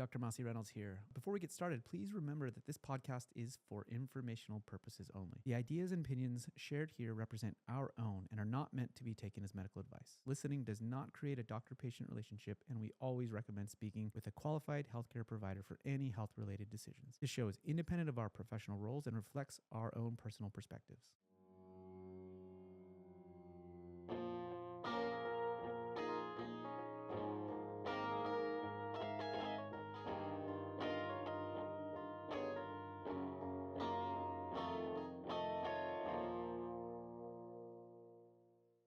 Dr. Masi Reynolds here. Before we get started, please remember that this podcast is for informational purposes only. The ideas and opinions shared here represent our own and are not meant to be taken as medical advice. Listening does not create a doctor-patient relationship, and we always recommend speaking with a qualified healthcare provider for any health-related decisions. This show is independent of our professional roles and reflects our own personal perspectives.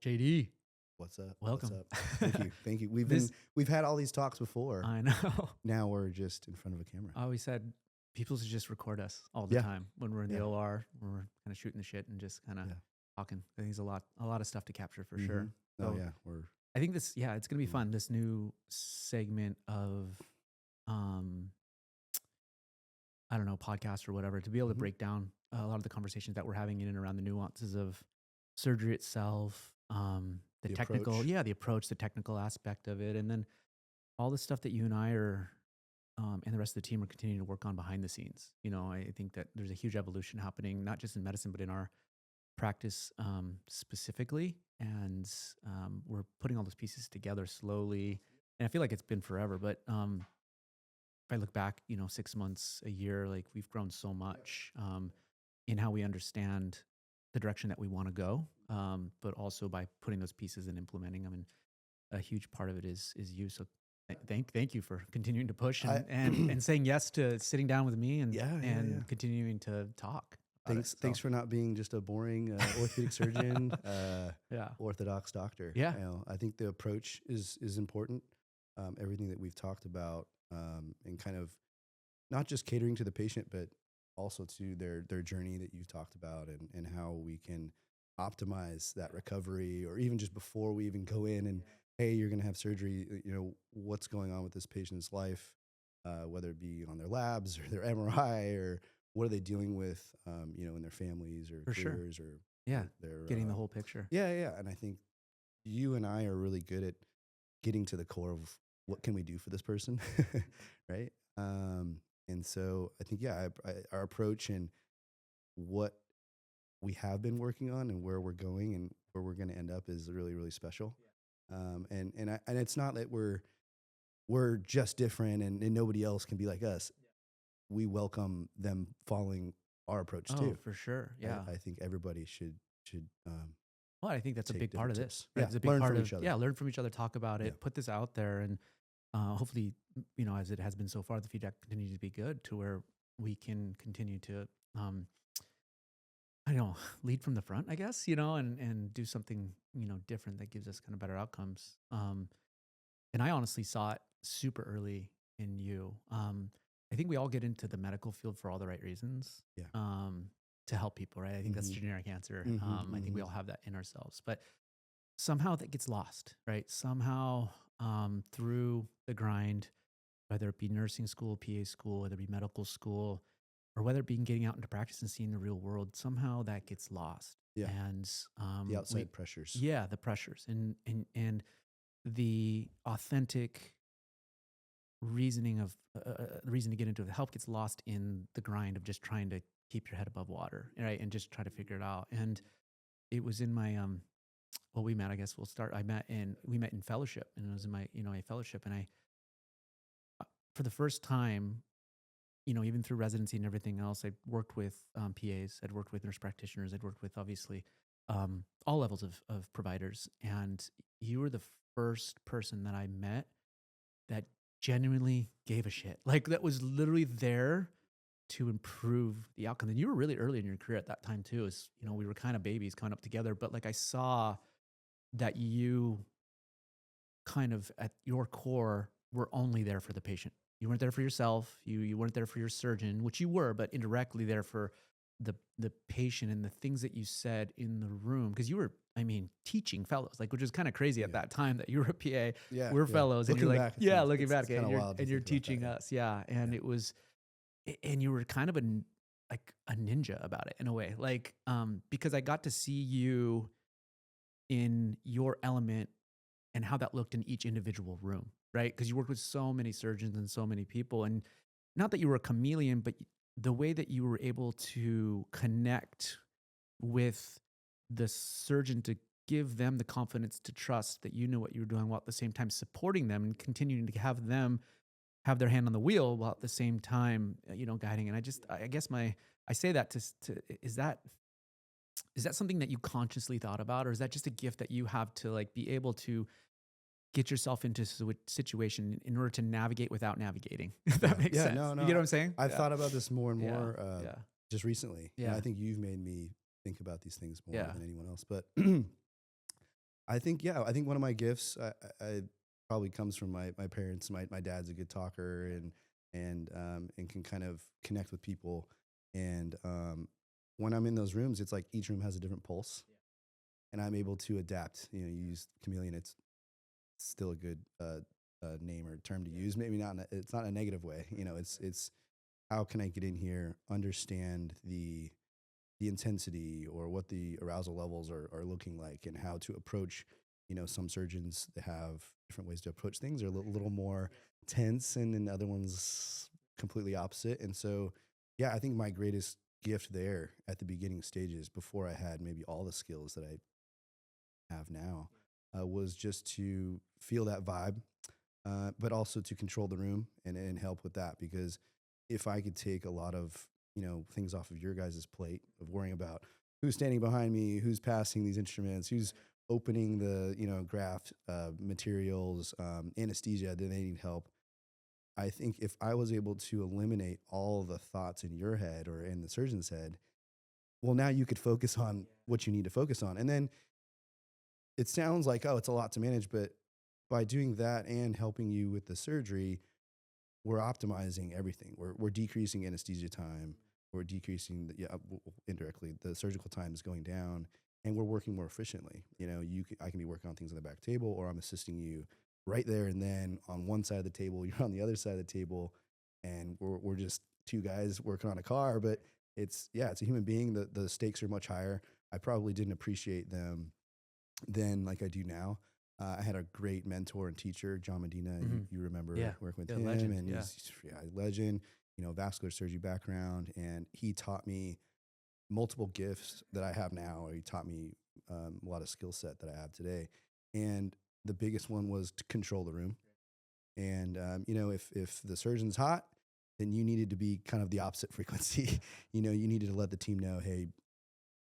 JD, What's up? welcome. What's up? Thank you. Thank you. We've had all these talks before. I know. Now we're just in front of a camera. I always said people should just record us all the Yeah. time when we're in the Yeah. OR, when we're kind of shooting the shit and just kind of Yeah. talking. I think there's a lot of stuff to capture for sure. Mhm. Oh So yeah, I think it's going to be Mhm. fun. This new segment of, I don't know, podcast or whatever, to be able to Mhm. break down a lot of the conversations that we're having in and around the nuances of surgery itself, the technical, approach. the approach, the technical aspect of it, and then all the stuff that you and I are, and the rest of the team are continuing to work on behind the scenes. You know, I think that there's a huge evolution happening, not just in medicine, but in our practice specifically. And we're putting all those pieces together slowly. And I feel like it's been forever, but if I look back, 6 months, a year, like we've grown so much in how we understand the direction that we want to go, but also by putting those pieces and implementing them. And a huge part of it is you. So thank you for continuing to push and saying yes to sitting down with me and Yeah. continuing to talk. Thanks for not being just a boring orthopedic surgeon, Yeah. orthodox doctor. Yeah. You know, I think the approach is important. Everything that we've talked about, and kind of not just catering to the patient, but also to their journey that you've talked about, and how we can optimize that recovery, or even just before we even go in and, hey, you're going to have surgery, what's going on with this patient's life, whether it be on their labs or their MRI, or what are they dealing with, in their families or For sure. careers, or their Getting the whole picture. Yeah. And I think you and I are really good at getting to the core of what can we do for this person, right? And so I think, our approach and what we have been working on and where we're going and where we're going to end up is really, really special. And it's not that we're just different and nobody else can be like us. We welcome them following our approach too. For sure. Yeah. I think everybody should. Well, I think that's a take big part of different this. tips. Right? Yeah, It's a big learn part from of each other. Yeah, learn from each other, talk about it, Yeah. put this out there, and hopefully, as it has been so far, the feedback continues to be good to where we can continue to, I don't know, lead from the front, I guess, and do something, different that gives us kind of better outcomes. And I honestly saw it super early in you. I think we all get into the medical field for all the right reasons. Yeah. To help people, right? I think that's Mhm. generic answer. Mhm, I think we mhm. all have that in ourselves, but somehow that gets lost, right? Somehow through the grind, whether it be nursing school, PA school, whether it be medical school, or whether it be getting out into practice and seeing the real world, somehow that gets lost. Yeah. And The outside pressures. yeah, the pressures and the authentic reasoning of reason to get into the help gets lost in the grind of just trying to keep your head above water, right? And just try to figure it out. And it was in my we met, I guess we'll start. We met in fellowship, and it was in my, a fellowship. And I, for the first time, even through residency and everything else, I'd worked with PAs, I'd worked with nurse practitioners, I'd worked with obviously all levels of providers. And you were the first person that I met that genuinely gave a shit. Like that was literally there to improve the outcome. And you were really early in your career at that time too. As we were kind of babies coming up together, but like I saw that you kind of at your core were only there for the patient. You weren't there for yourself. You weren't there for your surgeon, which you were, but indirectly there for the patient and the things that you said in the room. Because you were, teaching fellows, like, which is kind of crazy at that time that you were a PA, we're fellows, and Looking you're like, back, looking back, it's kinda wild to and you're think about teaching that, us, and it was, and you were kind of like a ninja about it in a way, like, because I got to see you in your element and how that looked in each individual room. right? Because you worked with so many surgeons and so many people, and not that you were a chameleon, but the way that you were able to connect with the surgeon to give them the confidence to trust that you knew what you were doing while at the same time supporting them and continuing to have them have their hand on the wheel while at the same time, guiding. And I guess I say that to is that something that you consciously thought about, or is that just a gift that you have to like be able to get yourself into situation in order to navigate without navigating? If that makes Yeah, sense. no, You get what I'm saying? I've Yeah. thought about this more and Yeah. more Yeah. just recently. And Yeah. I think you've made me think about these things more Yeah. than anyone else. But I think, I think one of my gifts I probably comes from my parents. My dad's a good talker and can kind of connect with people. And when I'm in those rooms, it's like each room has a different pulse, and I'm able to adapt. You use chameleon. It's still a good name or term to use. Maybe not. It's not in a negative way. It's how can I get in here, understand the intensity or what the arousal levels are looking like, and how to approach. Some surgeons, they have different ways to approach things. They're a little more tense, and then other ones completely opposite. And so, yeah, I think my greatest gift there at the beginning stages, before I had maybe all the skills that I have now, was just to feel that vibe, but also to control the room and help with that. Because if I could take a lot of things off of your guys' plate of worrying about who's standing behind me, who's passing these instruments, who's opening the graft materials, anesthesia, then they need help. I think if I was able to eliminate all the thoughts in your head or in the surgeon's head, well, now you could focus on what you need to focus on. And then it sounds like, oh, it's a lot to manage, but by doing that and helping you with the surgery, we're optimizing everything. We're decreasing anesthesia time. We're decreasing indirectly the surgical time is going down, and we're working more efficiently. I can be working on things on the back table, or I'm assisting you right there and then on one side of the table. You're on the other side of the table, and we're just two guys working on a car. But it's a human being. The stakes are much higher. I probably didn't appreciate them then like I do now. I had a great mentor and teacher, John Medina. You remember working with him, legend. and he's a legend. Vascular surgery background, and he taught me multiple gifts that I have now. Or he taught me a lot of skill set that I have today, and the biggest one was to control the room. And if the surgeon's hot, then you needed to be kind of the opposite frequency. You needed to let the team know, hey,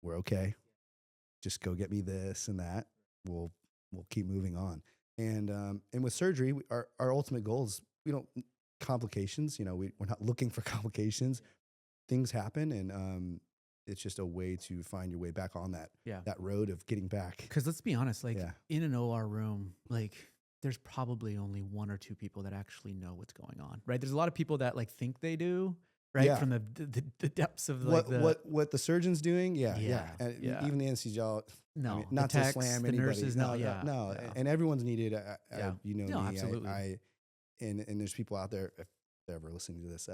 we're okay. Just go get me this and that. We'll keep moving on. And with surgery, our ultimate goal is we don't complications. We're not looking for complications. Things happen, and it's just a way to find your way back on that road of getting back. Because let's be honest, like in an OR room, like there's probably only one or two people that actually know what's going on, right? There's a lot of people that like think they do, right? Yeah. From the depths of like what the surgeon's doing, and Yeah. even the anesthesiologist. no, I mean, the not to techs, slam the anybody. nurses, no, yeah. and everyone's needed. Yeah. Me. No, absolutely. And there's people out there if they're ever listening to this.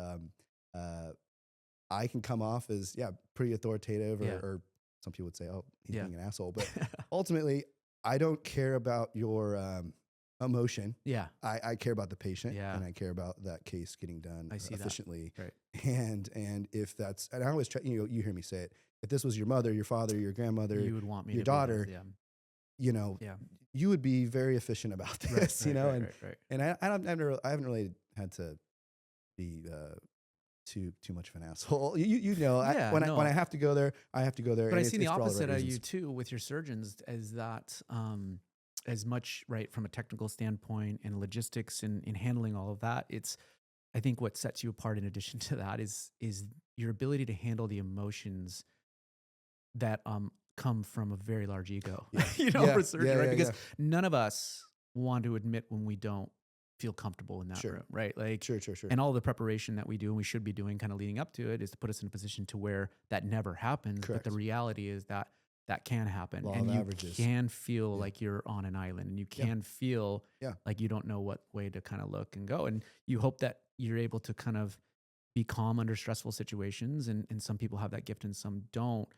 I can come off as pretty authoritative, or some people would say, oh, he's being an asshole. But ultimately, I don't care about your emotion. Yeah. I care about the patient, Yeah. and I care about that case getting done efficiently. Right. And if that's, and I always try, you hear me say it. If this was your mother, your father, your grandmother, You would want me your to daughter, be this, you would be very efficient about this, right. and I haven't really had to be too much of an asshole. When I have to go there, I have to go there. But and I see the it's for all right opposite of reasons. you too with your surgeons, as that as much right from a technical standpoint and logistics and in handling all of that. I think what sets you apart in addition to that is your ability to handle the emotions that come from a very large ego. For surgery, right? Because none of us want to admit when we don't feel comfortable in that room, right? Like, Sure. and all the preparation that we do and we should be doing kind of leading up to it is to put us in a position to where that never happens. Correct. But the reality is that can happen. Law and of you averages. can feel like you're on an island, and you can feel like you don't know what way to kind of look and go. And you hope that you're able to kind of be calm under stressful situations. And some people have that gift and some don't.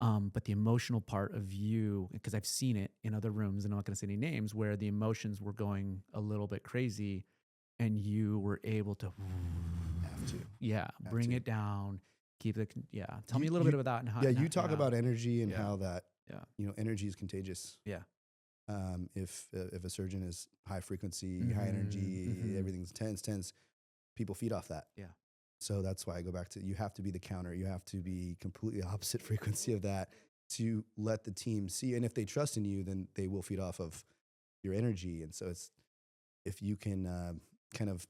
But the emotional part of you, because I've seen it in other rooms, and I'm not going to say any names, where the emotions were going a little bit crazy, and you were able to, Have to, yeah, have bring to. it down, keep it, yeah. Tell me You a little bit you about that and how, yeah, you talk yeah, about energy and yeah, how that, yeah, energy is contagious. yeah. If a surgeon is high frequency, high Mm-hmm, energy, mm-hmm, everything's tense, people feed off that. yeah, So that's why I go back to, you have to be the counter. You have to be completely opposite frequency of that to let the team see. And if they trust in you, then they will feed off of your energy. And so it's, if you can kind of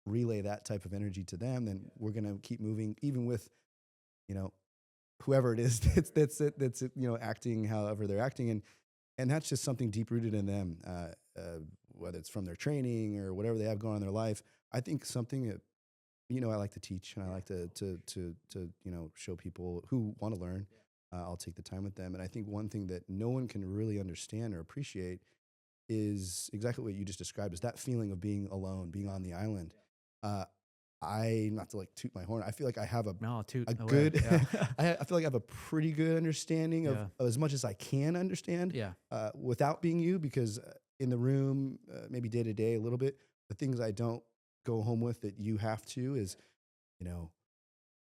relay that type of energy to them, then we're going to keep moving, even with, you know, whoever it is that's acting however they're acting. And that's just something deep rooted in them, whether it's from their training or whatever they have going on in their life. I think something that, I like to teach, and I like to show people who want to learn. I'll take the time with them. And I think one thing that no one can really understand or appreciate is exactly what you just described, is that feeling of being alone, being on the island. Uh, I, not to like toot my horn, I feel like I have no, toot a away, good, yeah, I feel like I have a pretty good understanding yeah, of as much as I can understand yeah, without being you, because in the room, maybe day to day, a little bit, the things I don't go home with that you have to is, you know,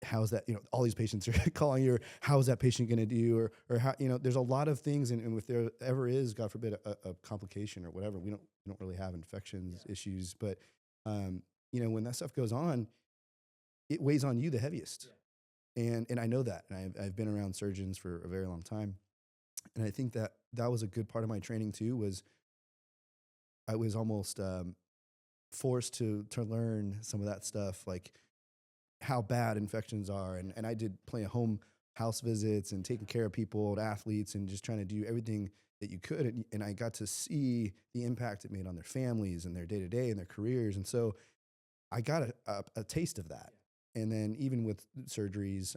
how's that, all these patients are calling you, or how's that patient going to do, or how, there's a lot of things. And if there ever is, God forbid, a complication or whatever, we don't really have infections issues, but, when that stuff goes on, it weighs on you the heaviest. And I know that, and I've been around surgeons for a very long time. And I think that that was a good part of my training too, was I was almost, forced to learn some of that stuff, like how bad infections are. And I did plenty of home house visits and taking care of people and athletes and just trying to do everything that you could. And I got to see the impact it made on their families and their day to day and their careers. And so I got a taste of that. And then even with surgeries,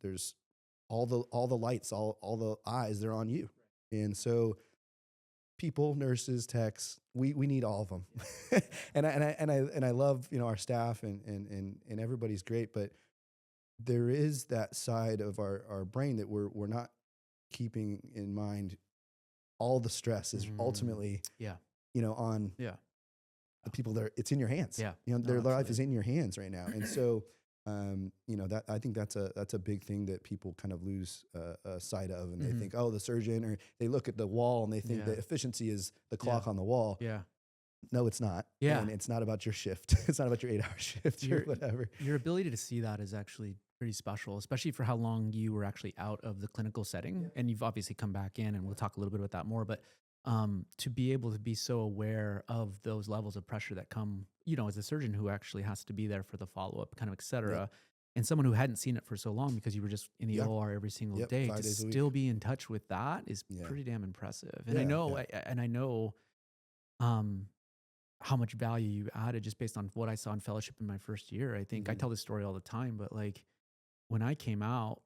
there's all the lights, all the eyes, they're on you. And so people, nurses, techs, we need all of them. And I love, our staff, and everybody's great, but there is that side of our brain that we're not keeping in mind. All the stress is mm, ultimately, yeah, on yeah, the people that it's in your hands. yeah. No, Their life absolutely. is in your hands right now. And so, that, I think that's a big thing that people kind of lose sight of, and they Hmm. think, oh, the surgeon, or they look at the wall and they think Yeah, the efficiency is the yeah, clock on the wall. yeah, No, it's not, yeah. and it's not about your shift. It's not about your 8 hour shift or Your whatever. your ability to see that is actually pretty special, especially for how long you were actually out of the clinical setting, and you've obviously come back in, and we'll talk a little bit about that more. But to be able to be so aware of those levels of pressure that come, as a surgeon who actually has to be there for the follow up, kind of et Yep. cetera, and someone who hadn't seen it for so long because you were just in the Yeah. OR every single Yep. day, to 5 days a week. still be in touch with that is Yeah. pretty damn impressive. And I Yeah. know, Yeah. and I know. Um, how much value you added just based on what I saw in fellowship in my first year. I think I Hmm. tell this story all the time, but like when I came out,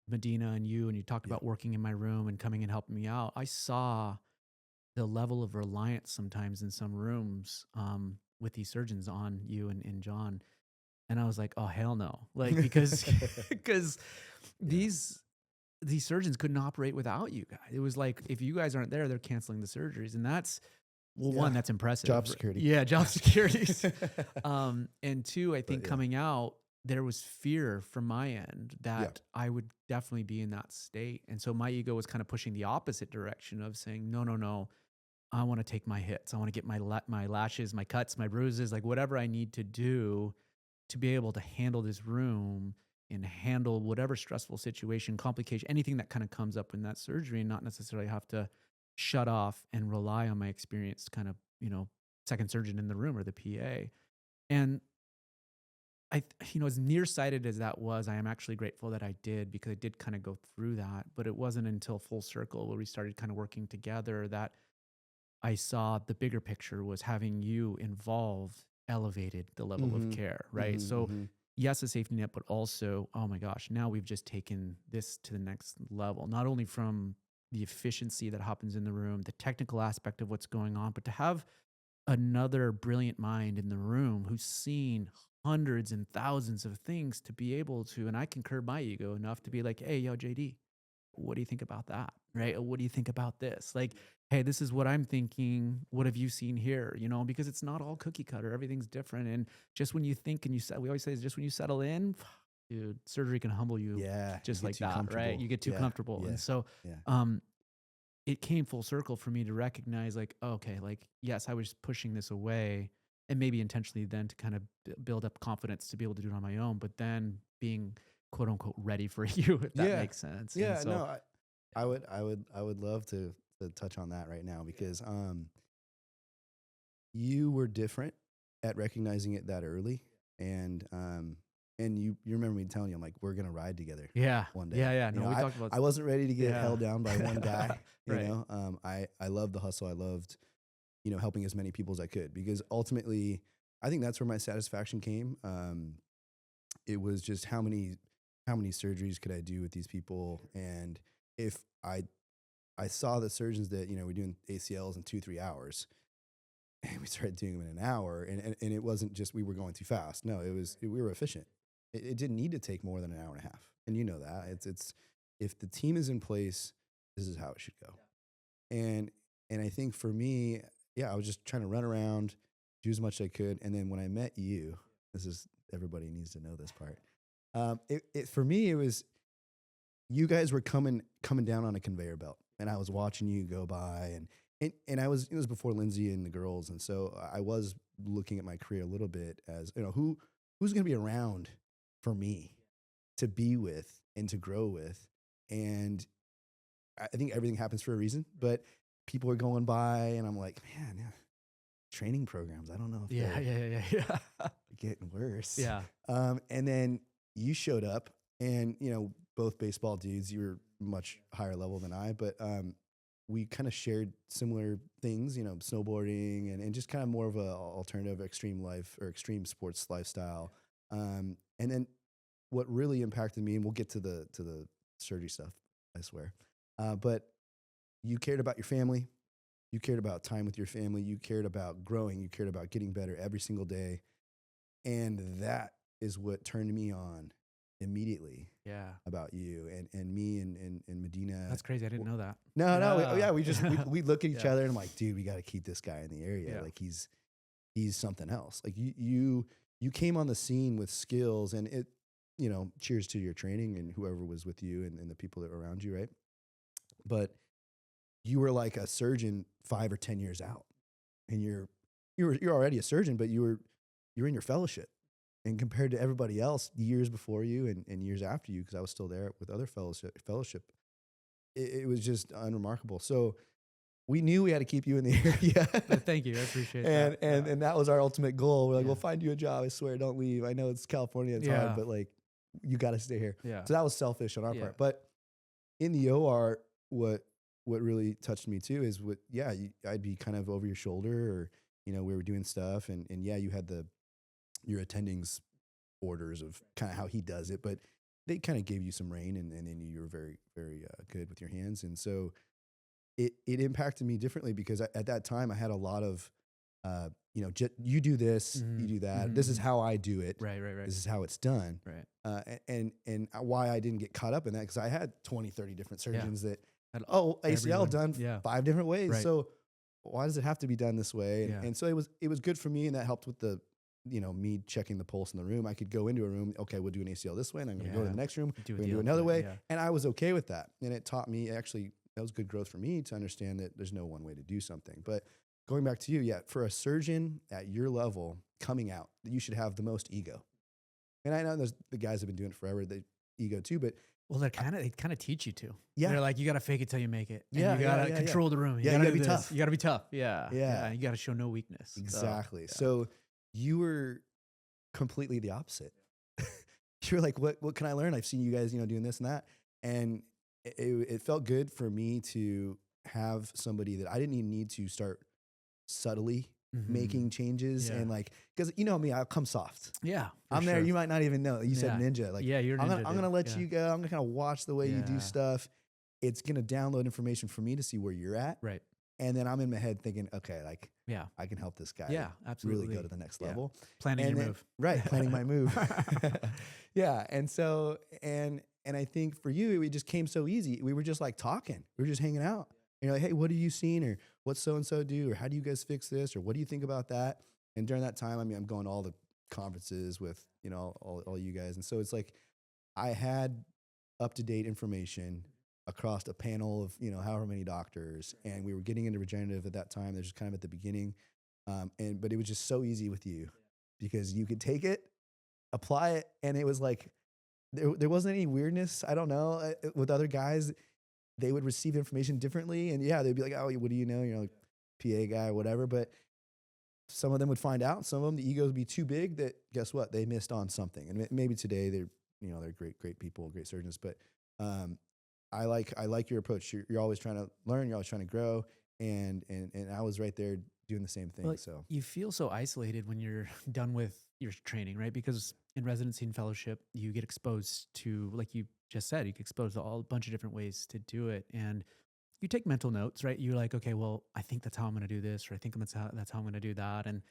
Medina and you talked Yeah. about working in my room and coming and helping me out. I saw the level of reliance sometimes in some rooms with these surgeons on you and John. And I was like, oh, hell no. Like, because, because Yeah. these, these surgeons couldn't operate without you guys. It was like, if you guys aren't there, they're canceling the surgeries. And that's, well, Yeah. one, that's impressive. Job security. Yeah, job securities. And two, I But think yeah. coming out, there was fear from my end Yeah. that I would definitely be in that state. And so my ego was kind of pushing the opposite direction of saying, no, no, no, I want to take my hits. I want to get my lashes, my cuts, my bruises, like whatever I need to do to be able to handle this room and handle whatever stressful situation, complication, anything that kind of comes up in that surgery, and not necessarily have to shut off and rely on my experienced kind of, second surgeon in the room or the PA. And as nearsighted as that was, I am actually grateful that I did, because I did kind of go through that. But it wasn't until full circle where we started kind of working together that I saw the bigger picture was having you involved elevated the level of Hmm. care, right? Hmm. So Hmm. yes, a safety net, but also, oh my gosh, now we've just taken this to the next level, not only from the efficiency that happens in the room, the technical aspect of what's going on, but to have another brilliant mind in the room who's seen hundreds and thousands of things to be able to, and I can curb my ego enough to be like, hey, yo, JD, what do you think about that? Right? Or what do you think about this? Like, hey, this is what I'm thinking. What have you seen here? You know, because it's not all cookie cutter. Everything's different. And just when you think and we always say, just when you settle in, dude, surgery can humble you Yeah. just like that, right? You get too comfortable. Yeah. And so, Yeah. it came full circle for me to recognize like, okay, like, yes, I was pushing this away and maybe intentionally then to kind of build up confidence to be able to do it on my own, but then being quote unquote ready for you, if that Yeah. makes sense. And Yeah. so, No, I would love to touch on that right now because, you were different at recognizing it that early. And you remember me telling you, I'm like, we're going to ride together yeah, one day. yeah, yeah. You No, know, we talked about, I wasn't ready to get yeah. held down by one guy, you Right. know? I loved the hustle. I loved, you know, helping as many people as I could because ultimately I think that's where my satisfaction came. It was just how many surgeries could I do with these people? And if I saw the surgeons that, you know, we're doing ACLs in 2-3 hours and we started doing them in an hour and it wasn't just, we were going too fast. No, we were efficient. It didn't need to take more than an hour and a half. And you know that it's, if the team is in place, this is how it should go. And I think for me, yeah, I was just trying to run around, do as much as I could. And then when I met you, this is, everybody needs to know this part. For me, it was, you guys were coming down on a conveyor belt and I was watching you go by and it was before Lindsay and the girls. And so I was looking at my career a little bit as, you know, who's going to be around for me to be with and to grow with. And I think everything happens for a reason, but people are going by and I'm like, man, yeah, training programs, I don't know if yeah. getting worse. Yeah. And then you showed up and, you know, both baseball dudes, you were much higher level than I, but we kind of shared similar things, you know, snowboarding and just kind of more of a alternative extreme life or extreme sports lifestyle. And then what really impacted me, and we'll get to the surgery stuff, I swear. But you cared about your family. You cared about time with your family. You cared about growing. You cared about getting better every single day. And that is what turned me on immediately. Yeah. About you and me and Medina. That's crazy. I didn't know that. No. We just, we look at each Yeah. other and I'm like, dude, we got to keep this guy in the area. Yeah. Like he's something else. Like you came on the scene with skills and it, you know, cheers to your training and whoever was with you and the people that were around you. Right. But you were like a surgeon 5 or 10 years out and you're already a surgeon, but you're in your fellowship. And compared to everybody else years before you and years after you, because I was still there with other fellowship, it was just unremarkable. So we knew we had to keep you in the area. Thank you. I appreciate that. And And that was our ultimate goal. We're like, Yeah. we'll find you a job. I swear, don't leave. I know it's California. It's hard, but like, you got to stay here. Yeah. So that was selfish on our Yeah. part. But in the OR, what really touched me too is I'd be kind of over your shoulder or, you know, we were doing stuff and yeah, you had your attendings orders of kind of how he does it, but they kind of gave you some rein and then you were very, very good with your hands. And so it impacted me differently because at that time I had a lot of, you know, you do this, you do that. This is how I do it. Right. This is how it's done. Right. And why I didn't get caught up in that, because I had 20, 30 different surgeons that, And ACL everyone- done 5 different ways. Right. So why does it have to be done this way? And so it was good for me, and that helped with the, you know, me checking the pulse in the room. I could go into a room, okay, we'll do an ACL this way, and I'm going to go to the next room, we're going to do another way. Yeah. And I was okay with that. And it taught me, actually, that was good growth for me to understand that there's no one way to do something. But going back to you, for a surgeon at your level coming out, you should have the most ego. And I know the guys have been doing it forever, the ego too, but Well, they kind of teach you to. Yeah. They're like, you got to fake it till you make it. And Yeah, you got to yeah, control the room. You gotta do be this. tough. You got to be tough. Yeah. Yeah. You got to show no weakness. Exactly. So, So you were completely the opposite. You were like, what can I learn? I've seen you guys, you know, doing this and that. And it felt good for me to have somebody that I didn't even need to start subtly making changes. Yeah. And like, because you know me, I'll come soft. Yeah. I'm there. You might not even know. You said Yeah. ninja. Like, Yeah, you're a ninja, I'm gonna let dude. you go. I'm gonna kind of watch the way you do Yeah. stuff. It's gonna download information for me to see where you're at. Right. And then I'm in my head thinking, okay, like Yeah. I can help this guy Yeah, really absolutely. go to the next Yeah. level. Planning And your then, move. right, planning my move. Yeah. And so, and I think for you, it just came so easy. We were just like talking. We were just hanging out. And you're like, hey, what have you seen? Or what's so-and-so do? Or how do you guys fix this? Or what do you think about that? And during that time, I mean, I'm going to all the conferences with, you know, all you guys. And so it's like, I had up-to-date information across a panel of, you know, however many doctors. And we were getting into regenerative at that time. There's just kind of at the beginning. But it was just so easy with you because you could take it, apply it. And it was like, there wasn't any weirdness. I don't know. With other guys, they would receive information differently. And yeah, they'd be like, oh, what do you know? You know, like PA guy or whatever. But some of them would find out. Some of them, the egos would be too big that guess what? They missed on something. And maybe today they're, you know, they're great people, great surgeons. But I like your approach. You're always trying to learn. You're always trying to grow. And I was right there doing the same thing. Well, So you feel so isolated when you're done with your training, right? Because in residency and fellowship, you get exposed to, like you just said, you get exposed to a bunch of different ways to do it. And you take mental notes, right? You're like, okay, well, I think that's how I'm going to do this, or I think that's how I'm going to do that. And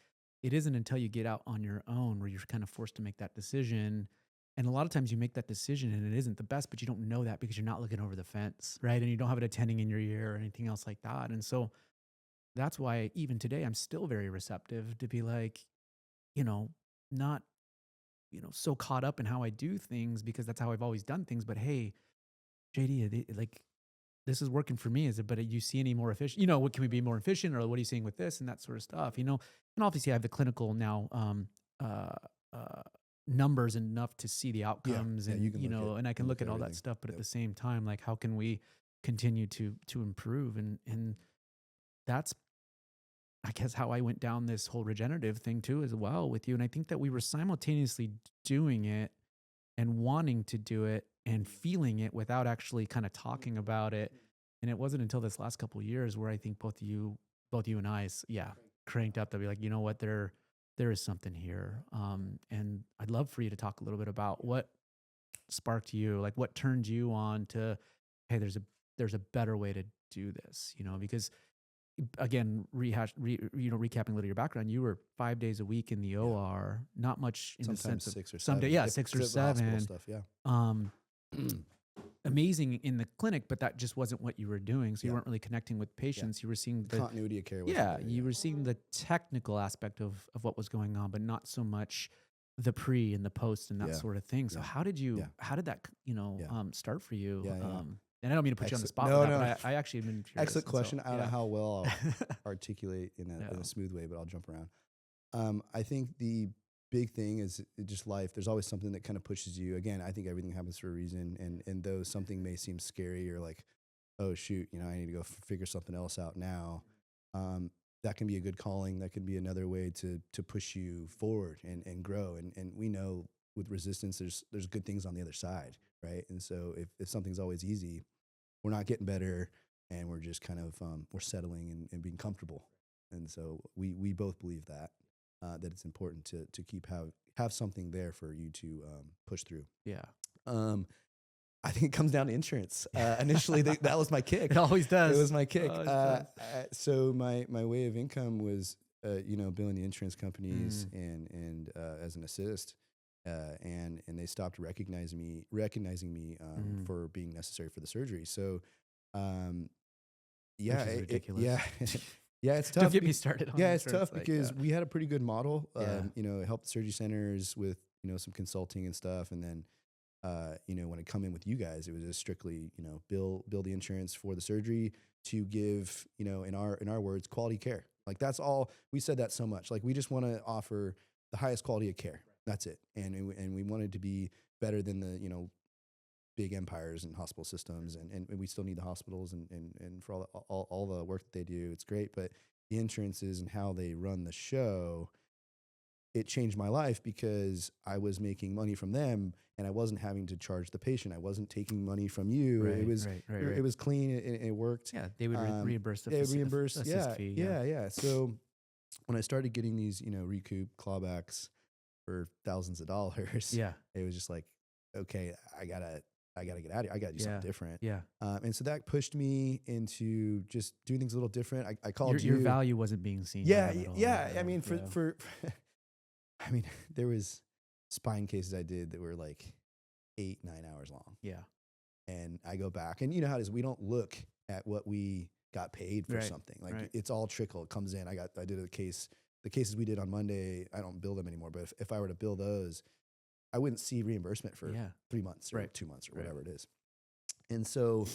it isn't until you get out on your own where you're kind of forced to make that decision. And a lot of times you make that decision and it isn't the best, but you don't know that because you're not looking over the fence, right? And you don't have it attending in your ear or anything else like that. And so that's why even today I'm still very receptive to be like, you know, not, so caught up in how I do things because that's how I've always done things. But hey, JD, like this is working for me. Is it, but you see any more efficient, what can we be more efficient or what are you seeing with this and that sort of stuff, and obviously I have the clinical now, uh, uh, numbers enough to see the outcomes yeah, and, you can and I can look at all that everything. stuff, but at Yep. the same time, like how can we continue to improve? And that's, I guess, how I went down this whole regenerative thing too, as well with you. And I think that we were simultaneously doing it and wanting to do it and feeling it without actually kind of talking about it. And it wasn't until this last couple of years where I think both you and I, cranked up to be like, you know what, there is something here. And I'd love for you to talk a little bit about what sparked you, like what turned you on to, hey, there's a better way to do this, because again, recapping a little your background, you were 5 days a week in the OR, not much in Sometimes the sense of 6 or some 7. day, 6 or Because of the hospital 7. stuff. Yeah. Um, amazing in the clinic, but that just wasn't what you were doing. So you Yeah. weren't really connecting with patients. You were seeing the Continuity of care. Wasn't there, you were seeing the technical aspect of what was going on, but not so much the pre and the post and that Yeah. sort of thing. So Yeah. how did that, Yeah. start for you? Yeah. And I don't mean to put you on the spot No, with that, no. but I actually have been curious. Excellent question. I don't know how well I'll articulate in Yeah. a smooth way, but I'll jump around. I think the big thing is just life. There's always something that kind of pushes you. Again, I think everything happens for a reason. And though something may seem scary or like, oh shoot, I need to go figure something else out now. That can be a good calling. That can be another way to push you forward and grow. And we know with resistance, there's good things on the other side, right? And so if something's always easy, we're not getting better, and we're just kind of we're settling and being comfortable. And so we both believe that it's important to keep have something there for you to push through. Yeah. I think it comes down to insurance. Initially, that was my kick. It always does. It was my kick. Always does. So my way of income was billing the insurance companies and as an assist. And they stopped recognizing me for being necessary for the surgery. So, Which is ridiculous. Yeah, it's tough. Don't get me started on it's insurance, tough because we had a pretty good model. Yeah. It helped surgery centers with some consulting and stuff, and then when I come in with you guys, it was just strictly bill the insurance for the surgery to give in our words quality care. Like that's all we said that so much. Like we just want to offer the highest quality of care. That's it. And we wanted to be better than the, big empires and hospital systems. And we still need the hospitals and for all the work that they do, it's great. But the insurances and how they run the show, it changed my life because I was making money from them and I wasn't having to charge the patient. I wasn't taking money from you. Right, it was right. it was clean and it worked. Yeah, they would reimburse the reimburse assist fee. Yeah. So when I started getting these, recoup clawbacks for thousands of dollars, Yeah. it was just like, okay, I I got to get out of here. I got to do something different. Yeah. And so that pushed me into just doing things a little different. I called Your value wasn't being seen. Yeah. by them at all. Yeah. I mean, for I mean, there was spine cases I did that were like 8-9 hours long. Yeah. And I go back, and you know how it is. We don't look at what we got paid for something. Like it's all trickle. It comes in. I did a case. The cases we did on Monday, I don't bill them anymore. But if I were to bill those, I wouldn't see reimbursement for 3 months or 2 months or whatever it is. And so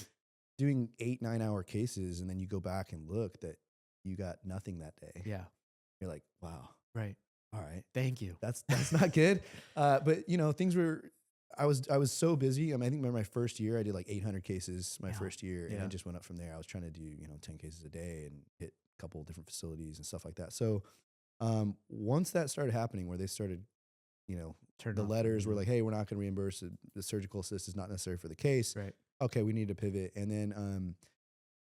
doing 8-9 hour cases, and then you go back and look that you got nothing that day. Yeah. You're like, wow. Right. All right. Thank you. That's not good. But you know, things were, I was so busy. I mean, I think my first year I did like 800 cases my first year, and I just went up from there. I was trying to do, 10 cases a day and hit a couple of different facilities and stuff like that. So once that started happening, where they started, the letters were like, hey, we're not going to reimburse. The surgical assist is not necessary for the case. Right. Okay, we need to pivot. And then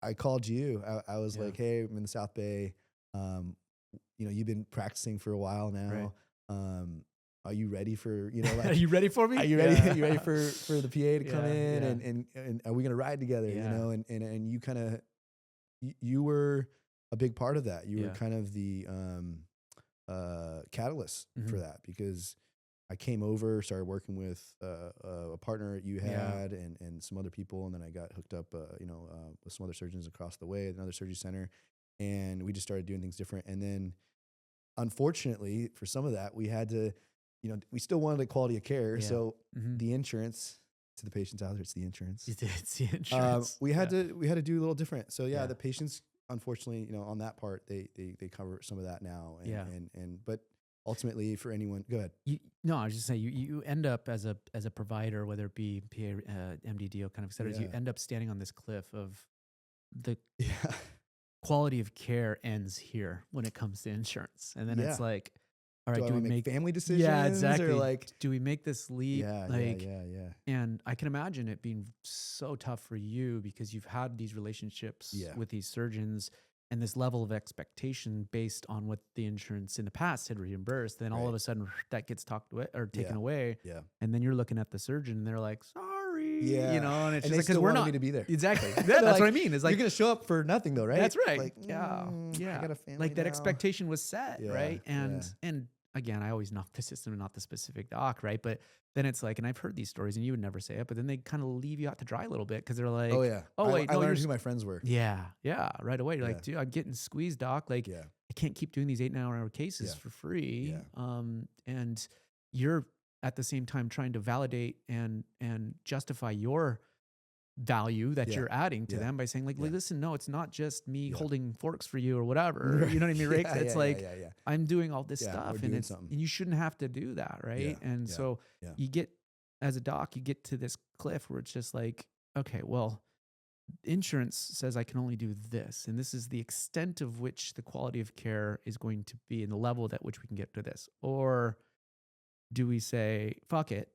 I called you. I was like, hey, I'm in the South Bay. You've been practicing for a while now. Right. Are you ready for, like, are you ready for me? Are you ready? Are you ready for the PA to come in and are we going to ride together? And you kind of, you were a big part of that. You were kind of the catalyst for that, because I came over, started working with a partner that you had and some other people. And then I got hooked up, with some other surgeons across the way at another surgery center. And we just started doing things different. And then unfortunately for some of that, we had to, we still wanted a quality of care. Yeah. So the insurance, to the patients out there, it's the insurance. It's the insurance. We had to do a little different. So the patients, unfortunately, on that part, they cover some of that now. But ultimately for anyone, go ahead. I was just saying, you end up as a provider, whether it be PA, MDDO kind of et cetera, you end up standing on this cliff of the quality of care ends here when it comes to insurance. And then it's like, all right, do we make family decisions? Yeah, exactly. Or like, do we make this leap? Yeah. And I can imagine it being so tough for you, because you've had these relationships with these surgeons and this level of expectation based on what the insurance in the past had reimbursed. Then all of a sudden that gets taken away. Yeah. And then you're looking at the surgeon and they're like, sorry. Yeah. And it's and just like, because we're not me to be there. Exactly. That's like, what I mean. It's like, you're going to show up for nothing though, right? That's right. Like, I got a family like that now. expectation was set. Right. And again, I always knock the system, not the specific doc. Right. But then it's like, and I've heard these stories and you would never say it, but then they kind of leave you out to dry a little bit. Cause they're like, I learned who my friends were. Yeah. Right away. You're like, dude, I'm getting squeezed, doc. Like I can't keep doing these 8-hour cases for free. Yeah. And you're at the same time trying to validate and justify your value that you're adding to them by saying like, listen, no, it's not just me holding forks for you or whatever. You know what I mean, Rick? It's like, I'm doing all this stuff and you shouldn't have to do that. Right. And so you get, as a doc, you get to this cliff where it's just like, okay, well, insurance says I can only do this. And this is the extent of which the quality of care is going to be and the level at which we can get to this. Or do we say, fuck it,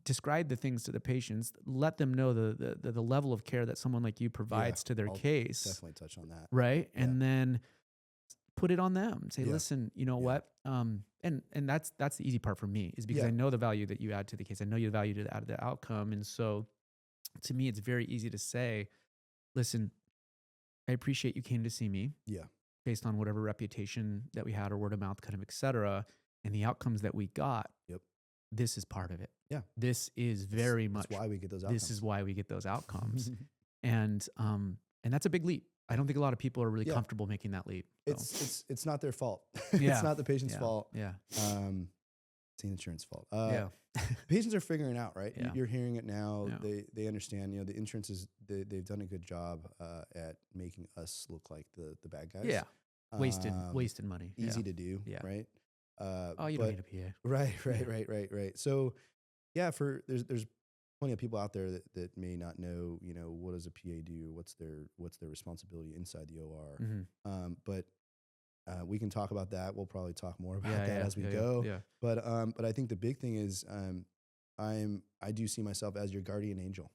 describe the things to the patients, let them know the level of care that someone like you provides to their case. Definitely touch on that. Right. Yeah. And then put it on them. Say, listen, you know what? And that's the easy part for me, is because I know the value that you add to the case. I know the value to add to the outcome. And so to me, it's very easy to say, listen, I appreciate you came to see me. Yeah. Based on whatever reputation that we had or word of mouth kind of, et cetera, and the outcomes that we got. Yep. This is part of it. Yeah. This is very much why we get those outcomes. This is why we get those outcomes. And that's a big leap. I don't think a lot of people are really comfortable making that leap. So. It's not their fault. Yeah. It's not the patient's fault. Yeah. It's the insurance fault. Patients are figuring it out, right? Yeah. You're hearing it now. Yeah. They understand, the insurance is, they've done a good job at making us look like the bad guys. Yeah. Wasted money. Easy to do. Yeah. Right. You don't need a PA. Right. So there's plenty of people out there that may not know, what does a PA do? What's their responsibility inside the OR? Mm-hmm. But we can talk about that. We'll probably talk more about that as we go. Yeah. But I think the big thing is, I do see myself as your guardian angel.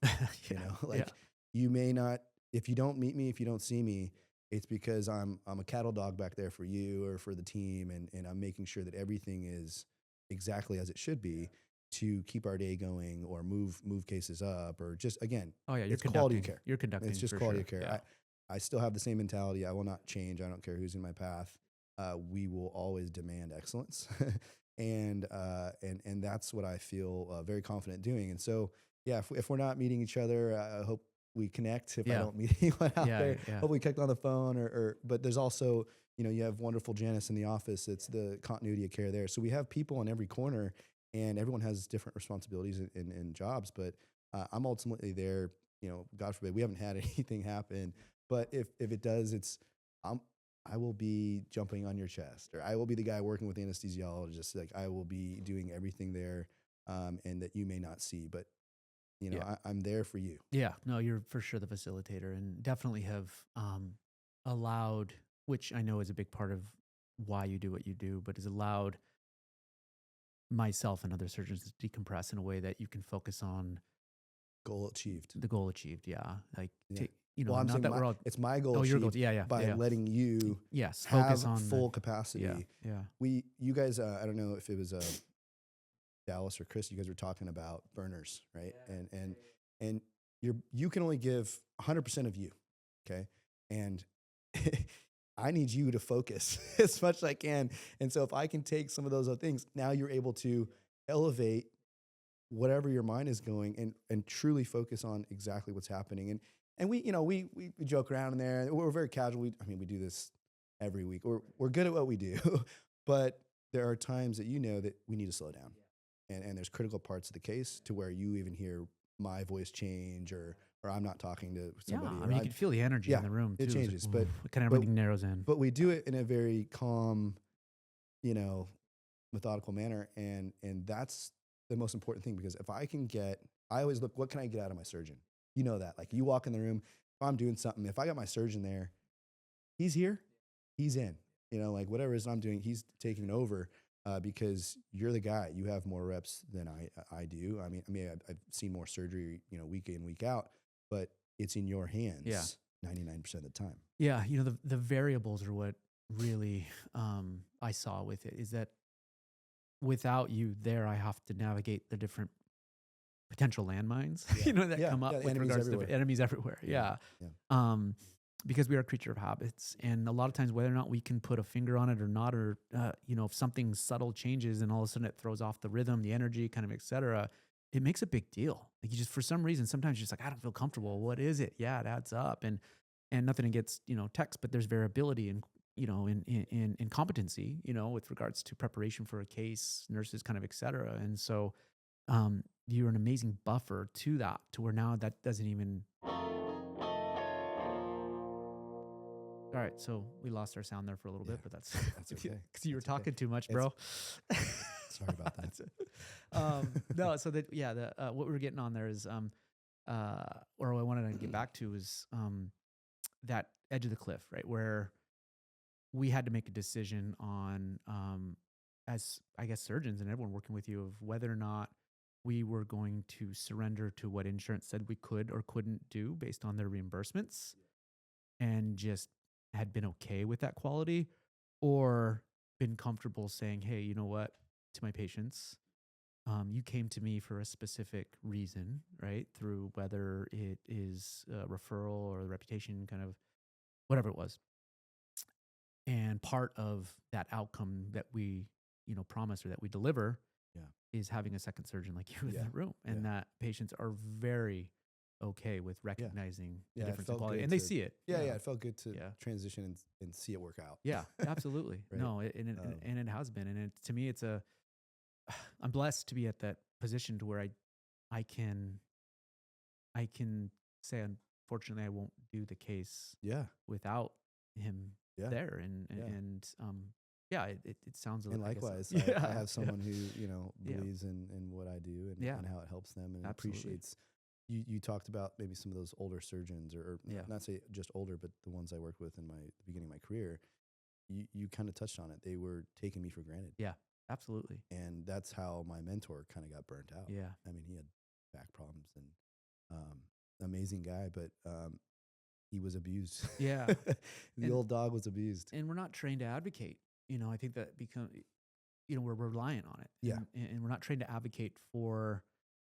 You may not, if you don't meet me, if you don't see me, it's because I'm a cattle dog back there for you or for the team, and I'm making sure that everything is exactly as it should be. to keep our day going or move cases up, or just, again, Oh yeah, you're it's quality of conducting. care. You're conducting It's just for quality sure. of care. Yeah. I still have the same mentality. I will not change. I don't care who's in my path. We will always demand excellence, and that's what I feel very confident doing. And so, yeah, if we're not meeting each other, I hope we connect. If I Yeah. don't meet anyone out Yeah. there, Yeah. hope we connect on the phone. But there's also, you have wonderful Janice in the office. It's the continuity of care there. So we have people in every corner, and everyone has different responsibilities and jobs. But I'm ultimately there. God forbid we haven't had anything happen, but if it does, I'm I will be jumping on your chest, or I will be the guy working with the anesthesiologist. Like, I will be doing everything there, and that you may not see, but Yeah. I'm there for you. Yeah, no, you're for sure the facilitator, and definitely have allowed, which I know is a big part of why you do what you do, but has allowed myself and other surgeons to decompress in a way that you can focus on Goal achieved. the goal achieved. Yeah, like Yeah. Well, I'm not saying that we're all. it's my goal Oh, your goal. achieved Yeah, yeah, by yeah. letting you Yes, have focus on full the. Yeah, capacity. yeah, You guys, I don't know if it was Dallas or Chris, you guys were talking about burners, right? And you can only give 100% of you, okay? And I need you to focus as much as I can. And so if I can take some of those other things, now you're able to elevate whatever your mind is going, and truly focus on exactly what's happening. And we joke around in there. We're very casual. We do this every week. We're good at what we do, but there are times that that we need to slow down. And there's critical parts of the case to where you even hear my voice change, or I'm not talking to yeah. somebody. I mean, you can feel the energy in the room It too. It's changes, like, kind of but everything narrows in. but we do it in a very calm, you know, methodical manner, and that's the most important thing, because I always look, what can I get out of my surgeon? You know that, like, you walk in the room, if I'm doing something, if I got my surgeon there, he's here, he's in, like whatever it is I'm doing, he's taking over, because you're the guy. You have more reps than I do. I've seen more surgery, week in, week out, but it's in your hands. Yeah. 99% of the time. Yeah, the variables are what really I saw with it, is that without you there, I have to navigate the different potential landmines, Yeah. that Yeah, come up yeah, with enemies regards everywhere. to enemies everywhere. Yeah. Yeah. Because we are a creature of habits, and a lot of times, whether or not we can put a finger on it or not, or if something subtle changes and all of a sudden it throws off the rhythm, the energy, kind of, et cetera, it makes a big deal. Like, you just, for some reason, sometimes you're just like, I don't feel comfortable. What is it? Yeah, it adds up, and nothing against text, but there's variability in in competency, with regards to preparation for a case, nurses, kind of, et cetera. And so you're an amazing buffer to that, to where now that doesn't even. All right, so we lost our sound there for a little bit, but that's okay. because you were That's okay. talking too much, bro. Sorry about that. That's it. No, so that, what we were getting on there is or what I wanted to get back to is that edge of the cliff, right, where we had to make a decision on, as I guess surgeons and everyone working with you, of whether or not we were going to surrender to what insurance said we could or couldn't do based on their reimbursements, and just had been okay with that quality, or been comfortable saying, hey, you know what, to my patients, you came to me for a specific reason, right? Through whether it is a referral or the reputation, kind of, whatever it was. And part of that outcome that we, promise, or that we deliver, Yeah. is having a second surgeon like you in Yeah. the room, and that patients are very okay with recognizing the Yeah, it difference in felt quality, good and they to- see it. Yeah, it felt good to Yeah. transition and see it work out. Yeah, absolutely. Right? No, and it has been, and to me, I'm blessed to be at that position to where I can say, unfortunately, I won't do the case Yeah. without him Yeah. there, Yeah. and it sounds a And little, I guess, likewise, yeah, I have someone who, Yeah. believes in what I do, Yeah. and how it helps them, and Absolutely. appreciates. You talked about maybe some of those older surgeons, or Yeah. not say just older, but the ones I worked with in the beginning of my career. You kind of touched on it. They were taking me for granted. Yeah, absolutely. And that's how my mentor kind of got burnt out. Yeah. He had back problems, and amazing guy, but he was abused. Yeah. The old dog was abused. And we're not trained to advocate. I think that we're reliant on it. Yeah. And we're not trying to advocate for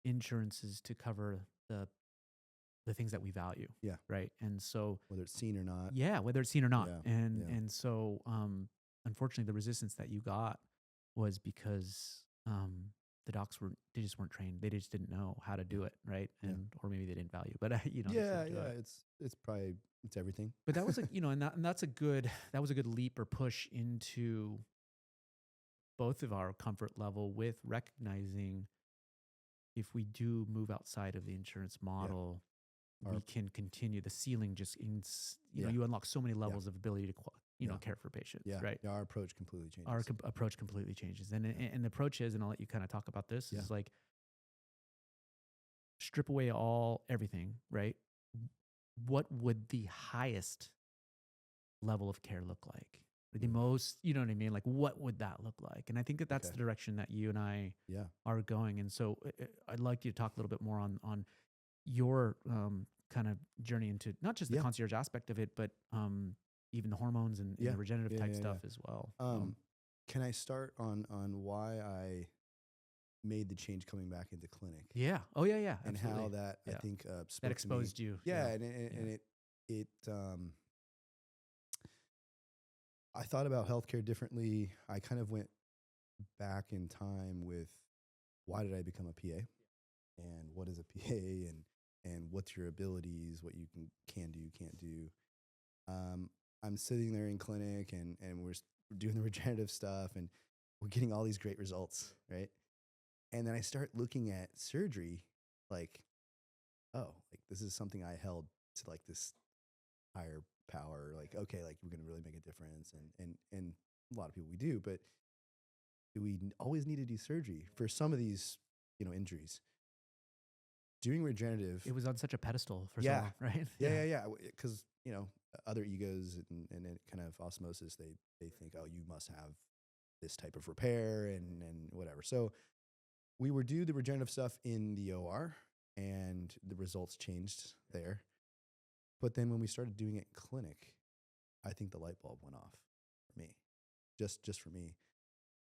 insurances to cover the things that we value. Yeah. Right. And so, Whether it's seen or not. yeah, whether it's seen or not. Yeah. And, Yeah. and so, unfortunately the resistance that you got was because, the docs they just weren't trained. They just didn't know how to do it. Right. Yeah. And, or maybe they didn't value, but they Yeah. couldn't do Yeah. it. It's probably, it's everything. But that was and that's that was a good leap or push into both of our comfort level with recognizing if we do move outside of the insurance model, we Our- can continue the ceiling. Just Yeah. you unlock so many levels of ability to Yeah. care for patients. Yeah. Right. Yeah, our approach completely changes. Our approach completely changes, and the approach is, and I'll let you kind of talk about this. Yeah. Is like strip away everything. Right. What would the highest level of care look like? The most, you know what I mean? Like, what would that look like? And I think that's Okay. the direction that you and I Yeah. are going. And so I'd like you to talk a little bit more on your kind of journey into not just the Yeah. concierge aspect of it, but even the hormones and Yeah. the regenerative type Yeah. stuff as well. Can I start on why I made the change coming back into clinic? Yeah. Oh, yeah, yeah. And absolutely. how that I Yeah. think That spoke to me. exposed you. Yeah, and it I thought about healthcare differently. I kind of went back in time with why did I become a PA, and what is a PA, and what's your abilities, what you can do, can't do. I'm sitting there in clinic, and we're doing the regenerative stuff, and we're getting all these great results, right? And then I start looking at surgery, like, oh, like this is something I held to like this higher power, like, okay, like we're gonna really make a difference, and a lot of people we do, but do we always need to do surgery for some of these, injuries? Doing regenerative, It was on such a pedestal for so Yeah. long, right? yeah, because other egos and it kind of osmosis, they think, oh, you must have this type of repair and whatever. So we would do the regenerative stuff in the OR, and the results changed there. But then when we started doing it in clinic, I think the light bulb went off for me, just for me.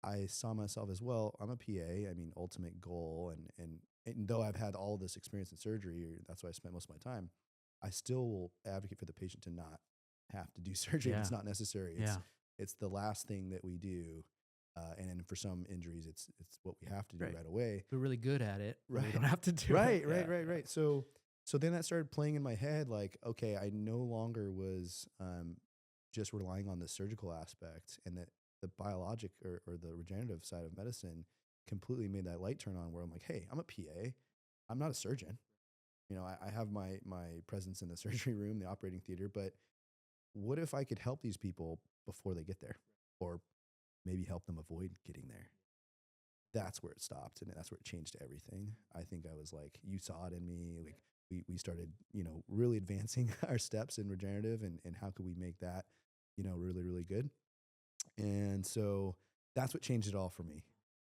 I saw myself as, well, I'm a PA. I mean, ultimate goal. And though I've had all this experience in surgery, that's why I spent most of my time, I still will advocate for the patient to not have to do surgery if it's Yeah. not necessary. It's the last thing that we do. And then for some injuries, it's what we have to do right away. We're really good at it. Right. We don't have to do Right, it. right. So then that started playing in my head, like, okay, I no longer was just relying on the surgical aspect, and that the biologic or the regenerative side of medicine completely made that light turn on, where I'm like, hey, I'm a PA. I'm not a surgeon. I have my presence in the surgery room, the operating theater, but what if I could help these people before they get there, or maybe help them avoid getting there? That's where it stopped, and that's where it changed everything. I think I was like, you saw it in me. Like we started, really advancing our steps in regenerative, and how could we make that, really, really good. And so that's what changed it all for me.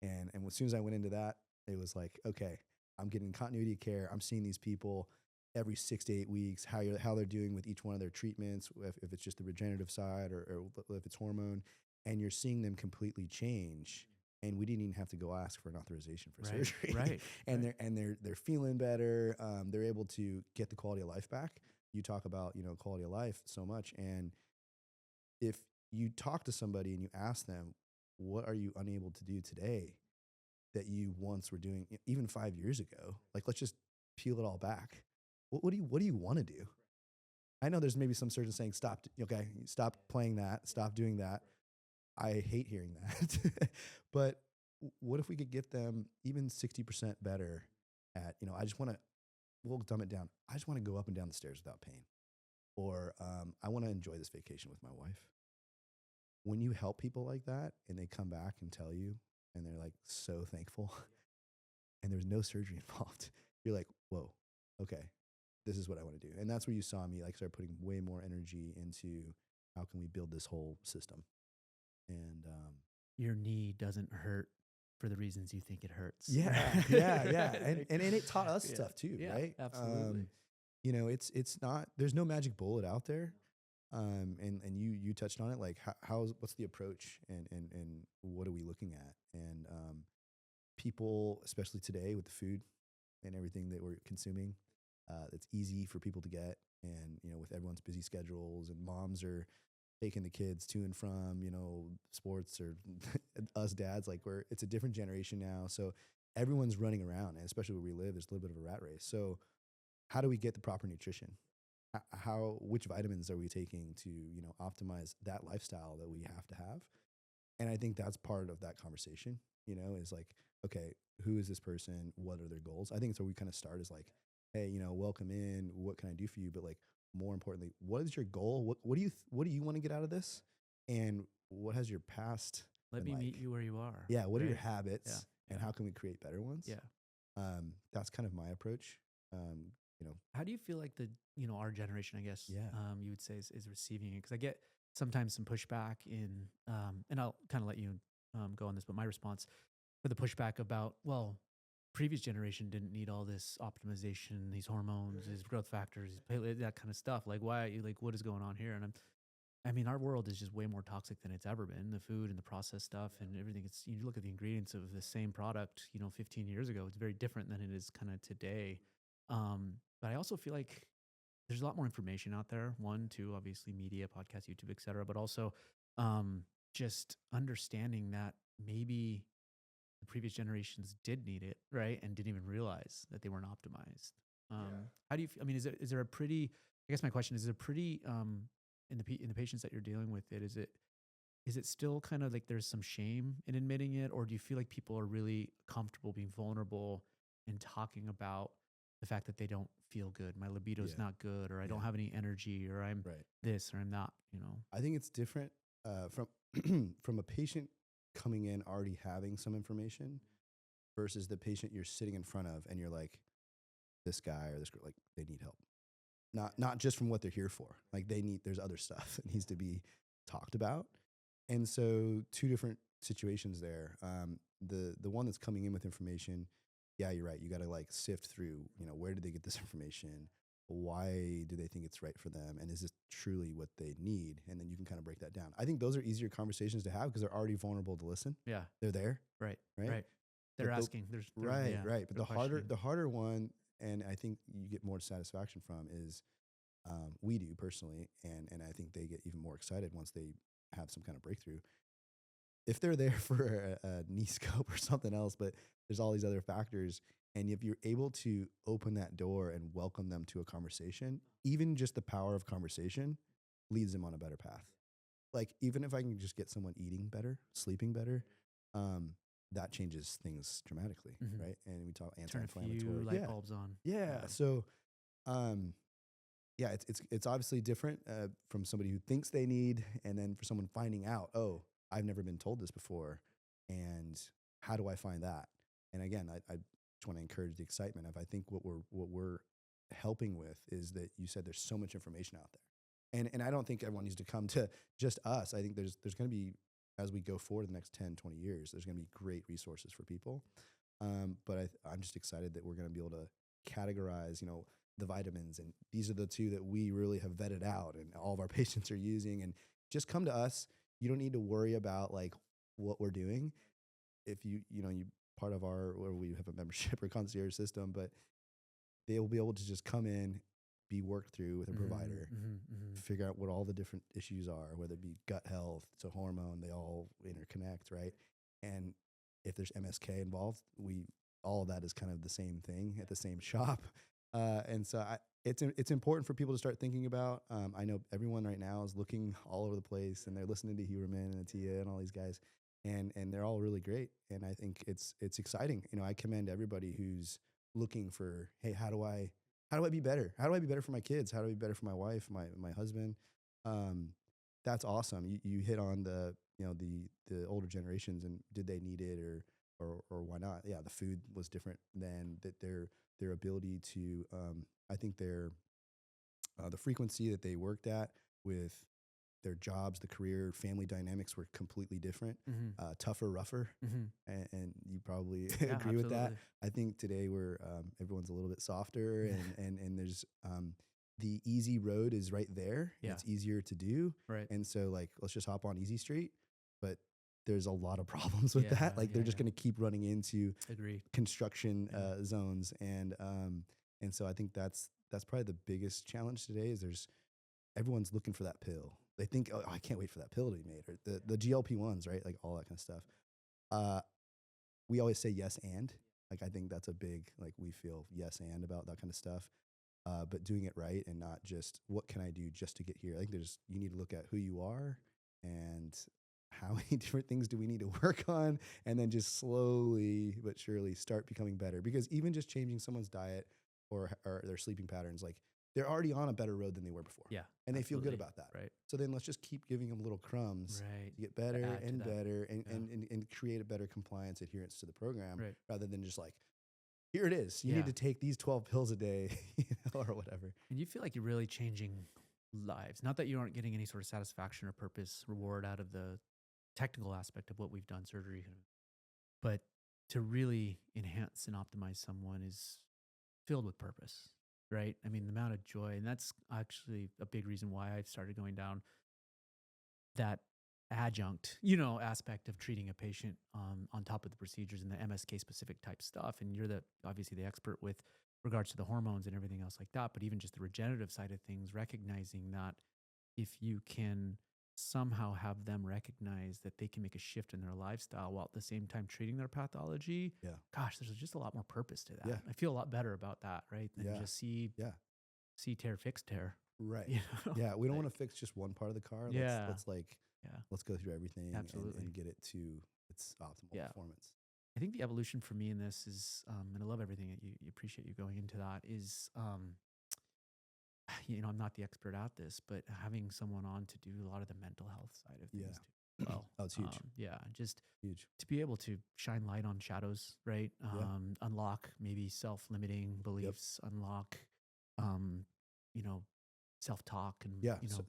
And as soon as I went into that, it was like, okay, I'm getting continuity of care. I'm seeing these people every 6 to 8 weeks, how they're doing with each one of their treatments, if it's just the regenerative side or if it's hormone, and you're seeing them completely change. And we didn't even have to go ask for an authorization for surgery. Right. And they're feeling better. They're able to get the quality of life back. You talk about, quality of life so much. And if you talk to somebody and you ask them, what are you unable to do today that you once were doing even 5 years ago? Like, let's just peel it all back. What do you want to do? I know there's maybe some surgeons saying, stop playing that, stop doing that. I hate hearing that. But what if we could get them even 60% better at, we'll dumb it down. I just want to go up and down the stairs without pain. Or I want to enjoy this vacation with my wife. When you help people like that and they come back and tell you, and they're like so thankful, and there's no surgery involved, you're like, whoa, okay, this is what I want to do. And that's where you saw me start putting way more energy into how can we build this whole system. And your knee doesn't hurt for the reasons you think it hurts. Yeah. And it taught us stuff too, right? Absolutely. It's not, there's no magic bullet out there. And you touched on it, like what's the approach, and what are we looking at? people, especially today with the food and everything that we're consuming, it's easy for people to get. And, with everyone's busy schedules and moms are taking the kids to and from, sports or us dads, like it's a different generation now. So everyone's running around, and especially where we live, there's a little bit of a rat race. So how do we get the proper nutrition? Which vitamins are we taking to, optimize that lifestyle that we have to have? And I think that's part of that conversation, is like, okay, who is this person? What are their goals? I think it's where we kind of start is like, hey, welcome in. What can I do for you? But like, more importantly, what is your goal? What do you want to get out of this? And what has your past Let been me meet like? you where you are. Yeah. What are your Right? Yeah. habits and Yeah. how can we create better ones? Yeah. That's kind of my approach. Um, you know, How do you feel like our generation, I guess, yeah, you would say is receiving it? Because I get sometimes some pushback and I'll kind of let you go on this, but my response for the pushback about, well, previous generation didn't need all this optimization, these hormones, these growth factors, that kind of stuff. Like, why, like, what is going on here? And I mean, our world is just way more toxic than it's ever been. The food and the processed stuff and everything. You look at the ingredients of the same product, 15 years ago, it's very different than it is kind of today. But I also feel like there's a lot more information out there. One, two, obviously media, podcast, YouTube, et cetera, but also um, just understanding that maybe the previous generations did need it, right? And didn't even realize that they weren't optimized. How do you, I mean, is there a pretty, I guess my question is, in the patients that you're dealing with is it still kind of like there's some shame in admitting it, or do you feel like people are really comfortable being vulnerable and talking about the fact that they don't feel good? My libido's yeah, not good, or I yeah, don't have any energy, or I'm right. this, or I'm not, I think it's different from from a patient coming in already having some information versus the patient you're sitting in front of and you're like, this guy or this girl, like they need help. Not just from what they're here for. Like there's other stuff that needs to be talked about. And so two different situations there. The one that's coming in with information, yeah, you're right. You got to like sift through, where did they get this information? Why do they think it's right for them? And is this truly what they need? And then you can kind of break that down. I think those are easier conversations to have because they're already vulnerable to listen. yeah, They're there, right, right? right. They're But asking. right, Yeah, right. But they're questioning. the harder one, and I think you get more satisfaction from is we do personally, and I think they get even more excited once they have some kind of breakthrough. If they're there for a knee scope or something else, but there's all these other factors, and if you're able to open that door and welcome them to a conversation, even just the power of conversation leads them on a better path. Like even if I can just get someone eating better, sleeping better, um, that changes things dramatically, Hmm. right? And we talk Turn a few anti-inflammatory, light bulbs on. yeah. Yeah. So um, yeah, it's obviously different from somebody who thinks they need, and then for someone finding out, oh, I've never been told this before, and how do I find that? And again, I just want to encourage the excitement of I think what we're helping with is that you said there's so much information out there, and I don't think everyone needs to come to just us. I think there's going to be as we go forward the next 10, 20 years, there's going to be great resources for people. But I'm just excited that we're going to be able to categorize, the vitamins, and these are the two that we really have vetted out and all of our patients are using, and just come to us. You don't need to worry about like what we're doing. If you part of our, where we have a membership or concierge system, but they will be able to just come in, be worked through with a Hmm. provider, Hmm. Hmm. figure out what all the different issues are, whether it be gut health to hormone, they all interconnect, right? And if there's MSK involved, all of that is kind of the same thing at the same shop. And so it's important for people to start thinking about. I know everyone right now is looking all over the place, and they're listening to Huberman and Atia and all these guys, and they're all really great. And I think it's exciting. I commend everybody who's looking for, hey, how do I be better? How do I be better for my kids? How do I be better for my wife, my husband? Um, that's awesome. You hit on the older generations and did they need it or why not? Yeah, the food was different than that. Their ability to I think the frequency that they worked at with their jobs, the career, family dynamics were completely different, Hmm. tougher, rougher, Hmm. and you probably Yeah, agree with that. absolutely. I think today we're everyone's a little bit softer, and there's the easy road is right there, and Yeah. it's easier to do, Right. and so like let's just hop on easy street, but there's a lot of problems with that. Like they're just going to keep running into Agree. construction zones, and so I think that's probably the biggest challenge today. Is everyone's looking for that pill. They think, oh, I can't wait for that pill to be made, or the GLP-1s, right? Like all that kind of stuff. We always say yes and. Like I think that's a big, like we feel yes and about that kind of stuff. But doing it right and not just what can I do just to get here. I think you need to look at who you are and how many different things do we need to work on, and then just slowly but surely start becoming better. Because even just changing someone's diet or their sleeping patterns, like they're already on a better road than they were before. Yeah. And they feel good about that. Right. So then let's just keep giving them little crumbs to get better and better and create a better compliance adherence to the program, rather than just like, here it is. You need to take these 12 pills a day, or whatever. And you feel like you're really changing lives. Not that you aren't getting any sort of satisfaction or purpose, reward out of the technical aspect of what we've done, surgery, but to really enhance and optimize someone is filled with purpose, right? I mean, the amount of joy, and that's actually a big reason why I've started going down that adjunct, aspect of treating a patient on top of the procedures and the MSK specific type stuff. And you're obviously the expert with regards to the hormones and everything else like that, but even just the regenerative side of things, recognizing that if you can somehow have them recognize that they can make a shift in their lifestyle while at the same time treating their pathology, gosh, there's just a lot more purpose to that. Yeah. I feel a lot better about that, right? Than just see tear, fix tear. Right. Yeah. We don't want to fix just one part of the car. Let's go through everything and get it to its optimal performance. I think the evolution for me in this is, and I love everything that you appreciate you going into that, is, I'm not the expert at this, but having someone on to do a lot of the mental health side of things too. Well, oh, it's huge. Just huge to be able to shine light on shadows, right? Unlock maybe self-limiting beliefs, unlock, self-talk and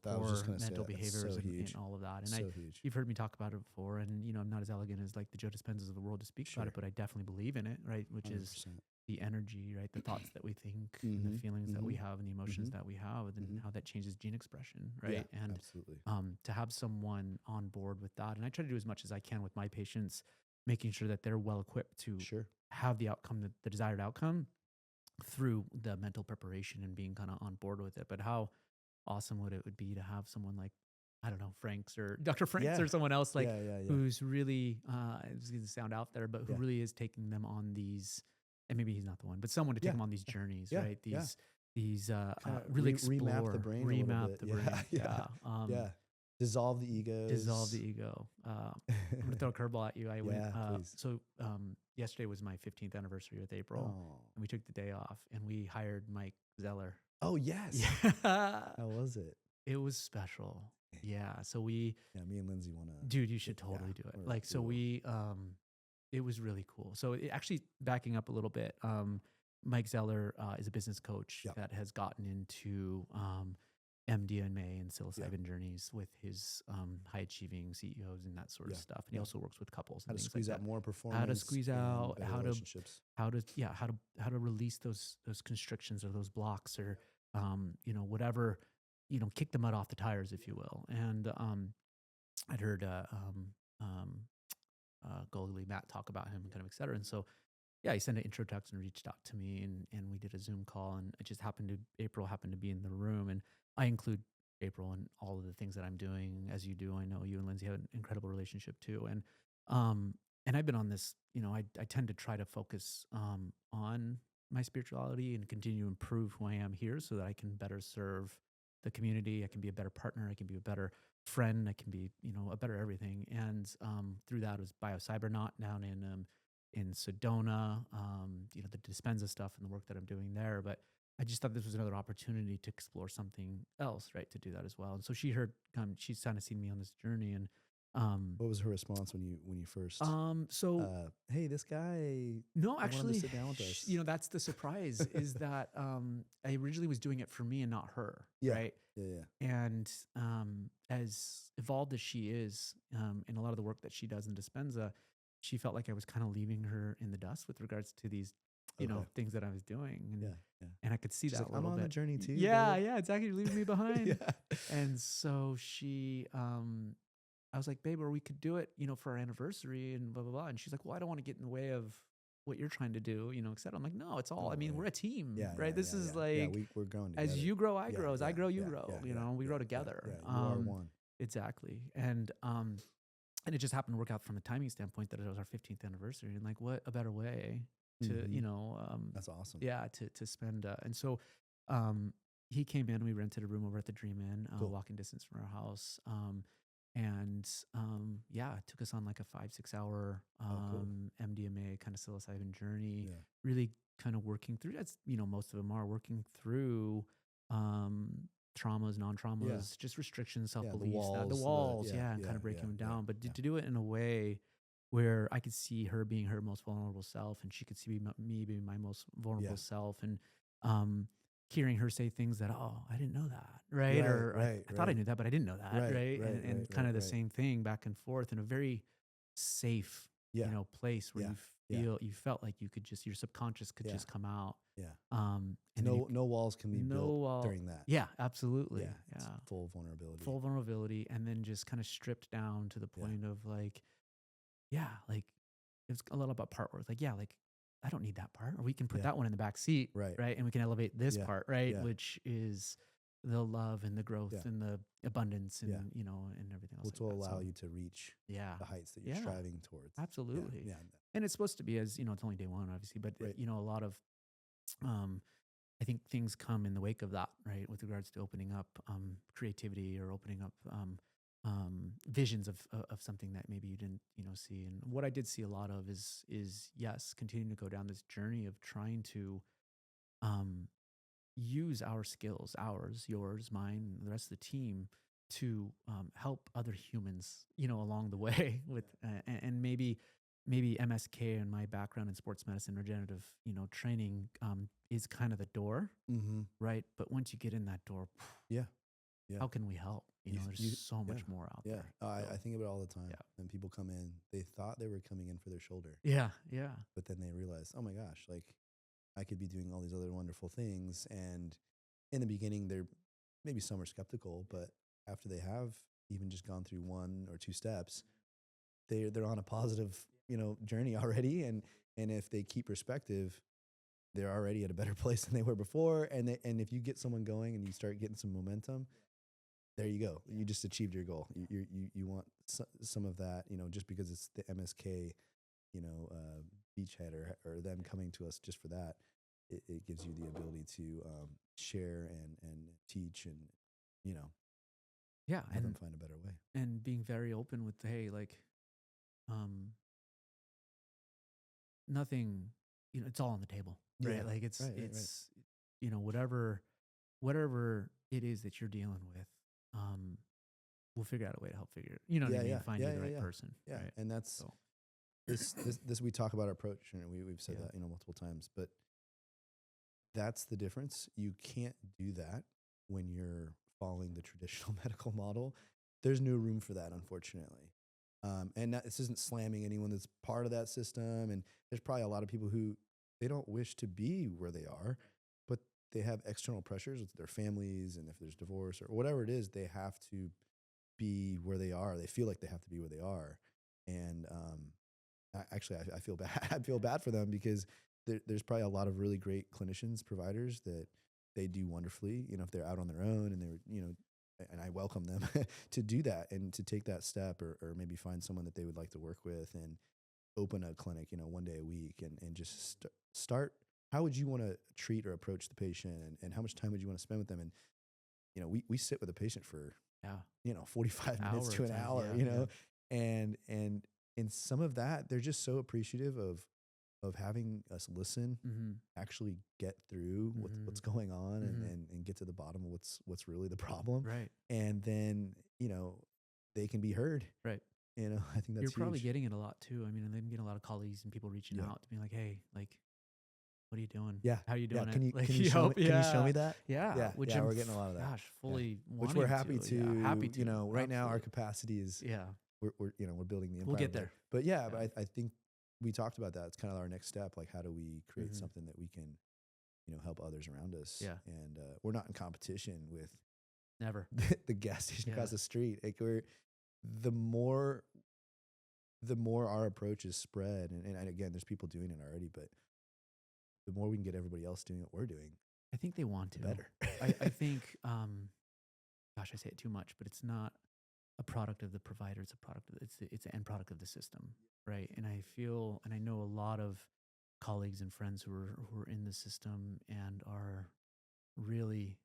poor mental behaviors and all of that. And you've heard me talk about it before, and I'm not as elegant as like the Joe Dispenzas of the world to speak about it, but I definitely believe in it, right? Which 100%. Is the energy, right? The thoughts that we think, and the feelings that we have, and the emotions that we have, and how that changes gene expression, right? And absolutely. To have someone on board with that, and I try to do as much as I can with my patients, making sure that they're well equipped to have the outcome, the desired outcome, through the mental preparation and being kind of on board with it. But how awesome would it be to have someone like, I don't know, Franks or Dr. Franks or someone else who's really, it's going to sound out there, but who really is taking them on these, and maybe he's not the one, but someone to take them on these journeys, right? These really remap the brain, remap the brain. Dissolve the ego. I'm going to throw a curveball at you. I went, yesterday was my 15th anniversary with April, and we took the day off, and we hired Mike Zeller. Oh, yes. How was it? It was special. Yeah. So me and Lindsay want to. Dude, you should totally do it. It was really cool. So actually backing up a little bit, Mike Zeller is a business coach that has gotten into MDMA and psilocybin journeys with his high achieving CEOs and that sort of stuff. And he also works with couples. How and to things squeeze like out that. more performance. How to squeeze out, relationships. how to release those constrictions or those blocks or whatever, kick the mud off the tires, if you will. And I'd heard Goalie Matt talk about him, kind of et cetera. And so he sent an intro text and reached out to me, and we did a Zoom call, and April happened to be in the room, and I include April in all of the things that I'm doing, as you do. I know you and Lindsay have an incredible relationship too. And I've been on this, I tend to try to focus on my spirituality and continue to improve who I am here so that I can better serve the community. I can be a better partner. I can be a better friend. I can be, a better everything. And through that was BioCybernaut down in Sedona, the Dispenza stuff and the work that I'm doing there. But I just thought this was another opportunity to explore something else, right? To do that as well. And so she's kind of seen me on this journey. And what was her response when you first? Hey, this guy. No, actually, to sit down with us. That's the surprise is that I originally was doing it for me and not her, right? Yeah. And as evolved as she is, in a lot of the work that she does in Dispenza, she felt like I was kind of leaving her in the dust with regards to these, things that I was doing. And, and I could see She's that like, a little I'm on bit. the journey too. Yeah, exactly. You're leaving me behind. And so she, I was like, babe, or we could do it, for our anniversary and blah, blah, blah. And she's like, well, I don't want to get in the way of what you're trying to do, et cetera. I'm like, no, it's all, Oh, I mean, yeah. we're a team, Yeah, right? This is yeah. like, We're growing as together. you grow, I Yeah, grow, as I grow, you yeah, grow, yeah, we grow yeah, together. Yeah, you are one. Exactly. And it just happened to work out from a timing standpoint that it was our 15th anniversary, and like, what a better way to, That's awesome. yeah, to spend. And so, he came in, we rented a room over at the Dream Inn, Cool. walking distance from our house. Yeah, it took us on like a 5-6 hour, cool. MDMA kind of psilocybin journey, Yeah. really kind of working through, that's, most of them are working through, traumas, non-traumas, just restrictions, self-beliefs, the walls, and kind of breaking them down. But to do it in a way where I could see her being her most vulnerable self, and she could see me being my most vulnerable self, and hearing her say things that, oh, I didn't know that, right? I thought I knew that, but I didn't know that, right? And kind of the same thing back and forth in a very safe, place where you felt like you could just, your subconscious could just come out. Yeah. And no walls can be built during that. Yeah, absolutely. Yeah. It's full vulnerability. Full vulnerability, and then just kind of stripped down to the point of like, like it's a little about part where it's like, like I don't need that part, or we can put that one in the back seat, right? And we can elevate this part, right? Which is the love and the growth and the abundance and and everything else. Which will allow you to reach the heights that you're striving towards. Absolutely. Yeah. And it's supposed to be, as it's only day one, obviously, but a lot of I think things come in the wake of that, right? With regards to opening up creativity, or opening up visions of something that maybe you didn't, see. And what I did see a lot of is yes, continuing to go down this journey of trying to use our skills, ours, yours, mine, the rest of the team, to help other humans, along the way with, and maybe MSK and my background in sports medicine, regenerative, training, is kind of the door, right? But once you get in that door, how can we help? There's so much more out there. I think of it all the time. When people come in, they thought they were coming in for their shoulder. Yeah. But then they realize, oh my gosh, like I could be doing all these other wonderful things. And in the beginning, maybe some are skeptical, but after they have even just gone through 1 or 2 steps, they're on a positive, journey already. And if they keep perspective, they're already at a better place than they were before. And if you get someone going and you start getting some momentum, there you go. You just achieved your goal. You want some of that, just because it's the MSK, beachhead or them coming to us just for that. It gives you the ability to share and teach and, have them find a better way. And being very open with, hey, like, nothing, it's all on the table, right? Like it's whatever it is that you're dealing with, we'll figure out a way to help figure it. You know what I mean? Find you the right person. Yeah. Right? And that's this we talk about our approach, and we've said that, multiple times, but that's the difference. You can't do that when you're following the traditional medical model. There's no room for that, unfortunately. And this isn't slamming anyone that's part of that system. And there's probably a lot of people who they don't wish to be where they are, but they have external pressures with their families. And if there's divorce or whatever it is, they have to be where they are. They feel like they have to be where they are. And I feel bad. I feel bad for them because there's probably a lot of really great clinicians, providers that they do wonderfully, if they're out on their own and they're, and I welcome them to do that and to take that step or maybe find someone that they would like to work with and open a clinic, 1 day a week and just start. How would you want to treat or approach the patient and how much time would you want to spend with them? And, we sit with a patient for, 45 minutes to an hour, and in some of that, they're just so appreciative of having us listen, actually get through what's going on and get to the bottom of what's really the problem. Right. And then, they can be heard. Right. I think that's You're probably huge. getting it a lot too. I mean, I'm getting a lot of colleagues and people reaching out to me like, hey, like, what are you doing? Yeah. How are you doing Can it? Can you show me that? Yeah. Which we're getting a lot of that. Gosh, fully Which we're happy to. Yeah, happy to. Right now our capacity is, we're building the empire. We'll get there. But but I think we talked about that. It's kind of our next step. Like, how do we create something that we can, help others around us? Yeah. And we're not in competition with never the gas station across the street. Like the more the more our approach is spread, and again, there's people doing it already, but the more we can get everybody else doing what we're doing, I think they want the to. better. I think, gosh, I say it too much, but it's not a product of the provider. It's a product. It's the end product of the system, right? And I feel, and I know a lot of colleagues and friends who are in the system and are really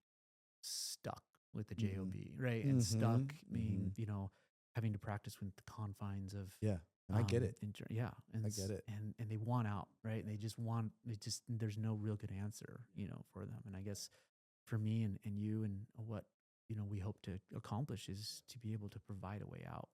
stuck with the Mhm. job, right? And stuck Mhm. being, Mhm. having to practice with the confines of Yeah, and I get it. yeah, I get it. and they want out, right? They just want, there's no real good answer, for them. And I guess for me and you and what we hope to accomplish is to be able to provide a way out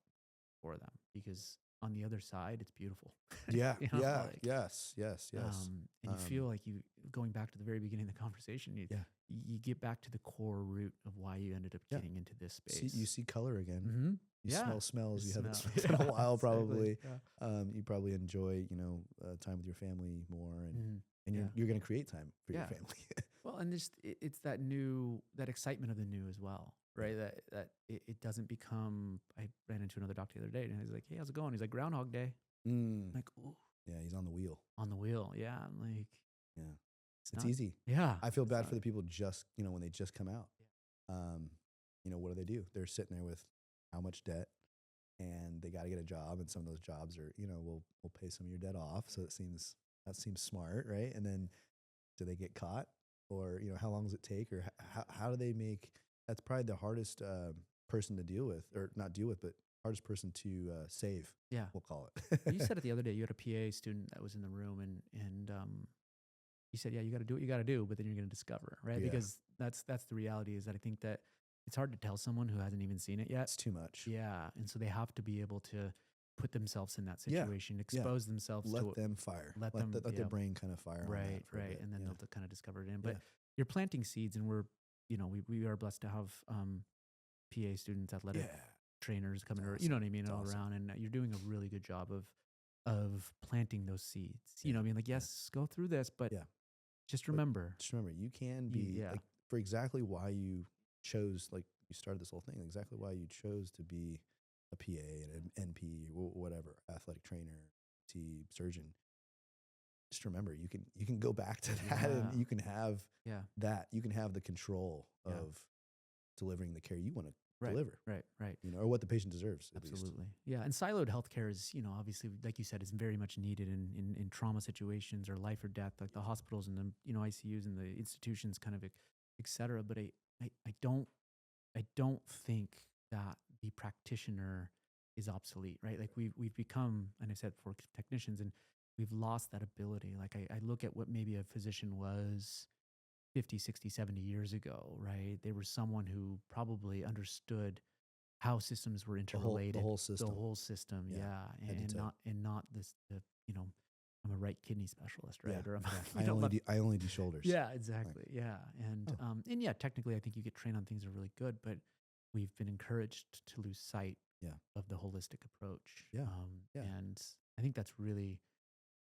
for them, because on the other side it's beautiful. Yeah, yeah, Like, yes, yes, yes. and you feel like, you going back to the very beginning of the conversation, Yeah, you get back to the core root of why you ended up yeah. getting into this You space. see color again. Mm-hmm. You Yeah. smell smells You you haven't smell. smelled in a while, Exactly. probably. Yeah. You probably enjoy, time with your family more, and Yeah. you're going to create time for your Yeah. family. Well, and it's that excitement of the new as well, right? That it doesn't become. I ran into another doctor the other day, and he's like, "Hey, how's it going?" He's like, "Groundhog Day." Mm. I'm like, "Ooh, Yeah, he's on the wheel. on the wheel." Yeah, I'm like, Yeah, it's it's not. easy. Yeah, I feel it's bad not. for the people just, when they just come out. Um, what do? They're sitting there with how much debt, and they got to get a job, and some of those jobs are, we'll pay some of your debt off. So that seems smart, right? And then do they get caught, or how long does it take, or how do they make? That's probably the hardest person to deal with, or not deal with, but hardest person to save. Yeah. We'll call Well, you it. said it the other day. You had a PA student that was in the room, and you said, "Yeah, you got to do what you got to do," but then you're going to discover, right? Yeah. Because that's the reality. Is that I think that it's hard to tell someone who hasn't even seen it yet. It's too much. Yeah, and so they have to be able to put themselves in that Yeah, situation, yeah. expose themselves to Let them fire. let them, Let their brain kind of fire on right, that for a right, bit. and then Yeah. they'll kind of discover it in. Yeah. But you're planting seeds, and we are blessed to have PA students, athletic Yeah. trainers coming, It's or you know awesome. what I mean, It's all awesome. around, and you're doing a really good job of planting those seeds. You Yeah. know what I mean? Like, Yeah. yes, go through this, but Yeah. just But remember, just remember, you can be yeah, like, for exactly why you chose, like you started this whole thing, exactly why you chose to be a PA and an NP or whatever, athletic trainer, T surgeon. Just remember, you can go back to that, and yeah, you can have yeah, that. You can have the control yeah, of delivering the care you want to right, deliver, right. or what the patient deserves, at least. Absolutely. Yeah. And siloed healthcare is, obviously, like you said, is very much needed in trauma situations or life or death, like the hospitals and the, ICUs and the institutions kind of, et cetera. But I don't think that the practitioner is obsolete, right? Like we've become, and I said for technicians, and we've lost that ability. Like I look at what maybe a physician was 50, 60, 70 years ago, right? They were someone who probably understood how systems were The interrelated, whole the system. whole system, Yeah. yeah, Head to toe. and not this, I'm a right kidney specialist, right? Yeah. Or I'm, Yeah. I only do shoulders. yeah, Like, exactly, yeah, oh, and yeah, technically, I think you get trained on things that are really good, but we've been encouraged to lose sight yeah. of the holistic approach, Yeah. Yeah. and I think that's really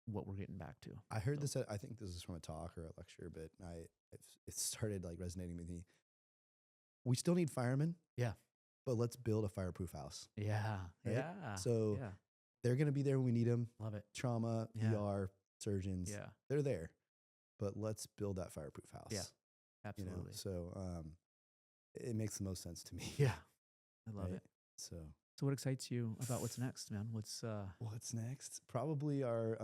what we're getting back to. I heard So, this. I think this is from a talk or a lecture, but it started like resonating with me. We still need firemen, yeah, but let's build a fireproof house, yeah, right? yeah, So yeah, they're going to be there when we need them. love it, Trauma, yeah, ER, surgeons, yeah, they're there, but let's build that fireproof house. yeah, absolutely, So it makes the most sense to me. yeah, I love Right. it. So So what excites you about what's next, man? what's next? Probably our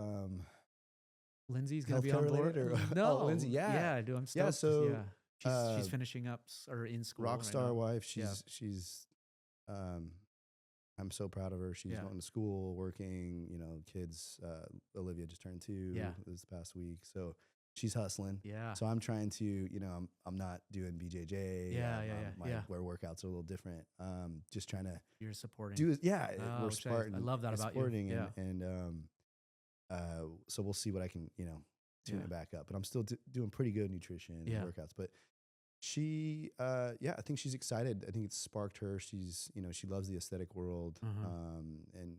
Lindsay's gonna be healthcare on board? related, or No, Lindsay, yeah, yeah, dude, I'm yeah. stoked. So Yeah, uh, she's finishing up or in school rock right star now. wife. Yeah, She's um, I'm so proud of her. She's yeah, going to school, working. Kids. Olivia just turned 2 yeah, this past week, so she's hustling. yeah, So I'm trying to, I'm not doing BJJ. yeah, yeah. Where workouts are a little different. Just trying to You're supporting. do it. Yeah, Oh, we're which Spartan. I love that about you. Supporting, Yeah, and so we'll see what I can, tune yeah, it back up. But I'm still doing pretty good nutrition and yeah, workouts. But she, yeah, I think she's excited. I think it's sparked her. She's, she loves the aesthetic world, uh-huh. and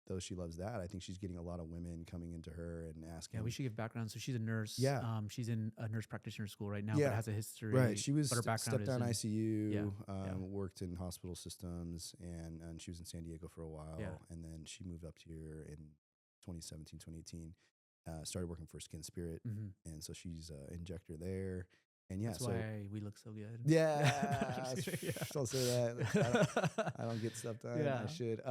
though she loves that, I think she's getting a lot of women coming into her and Yeah, we asking. should give background. So she's a nurse. Yeah, She's in a nurse practitioner school right now, but yeah, has a right. history. She was But her background stepped is down in yeah, ICU, yeah, worked in hospital systems, and she was in San Diego for a yeah. while, and then she moved up here in 2017, 2018. Started working for Skin Spirit, Hmm. and so she's injector there. And yeah, That's so why we look so good. yeah, Just kidding, don't say that. yeah. I don't get stuff done. I Yeah. should.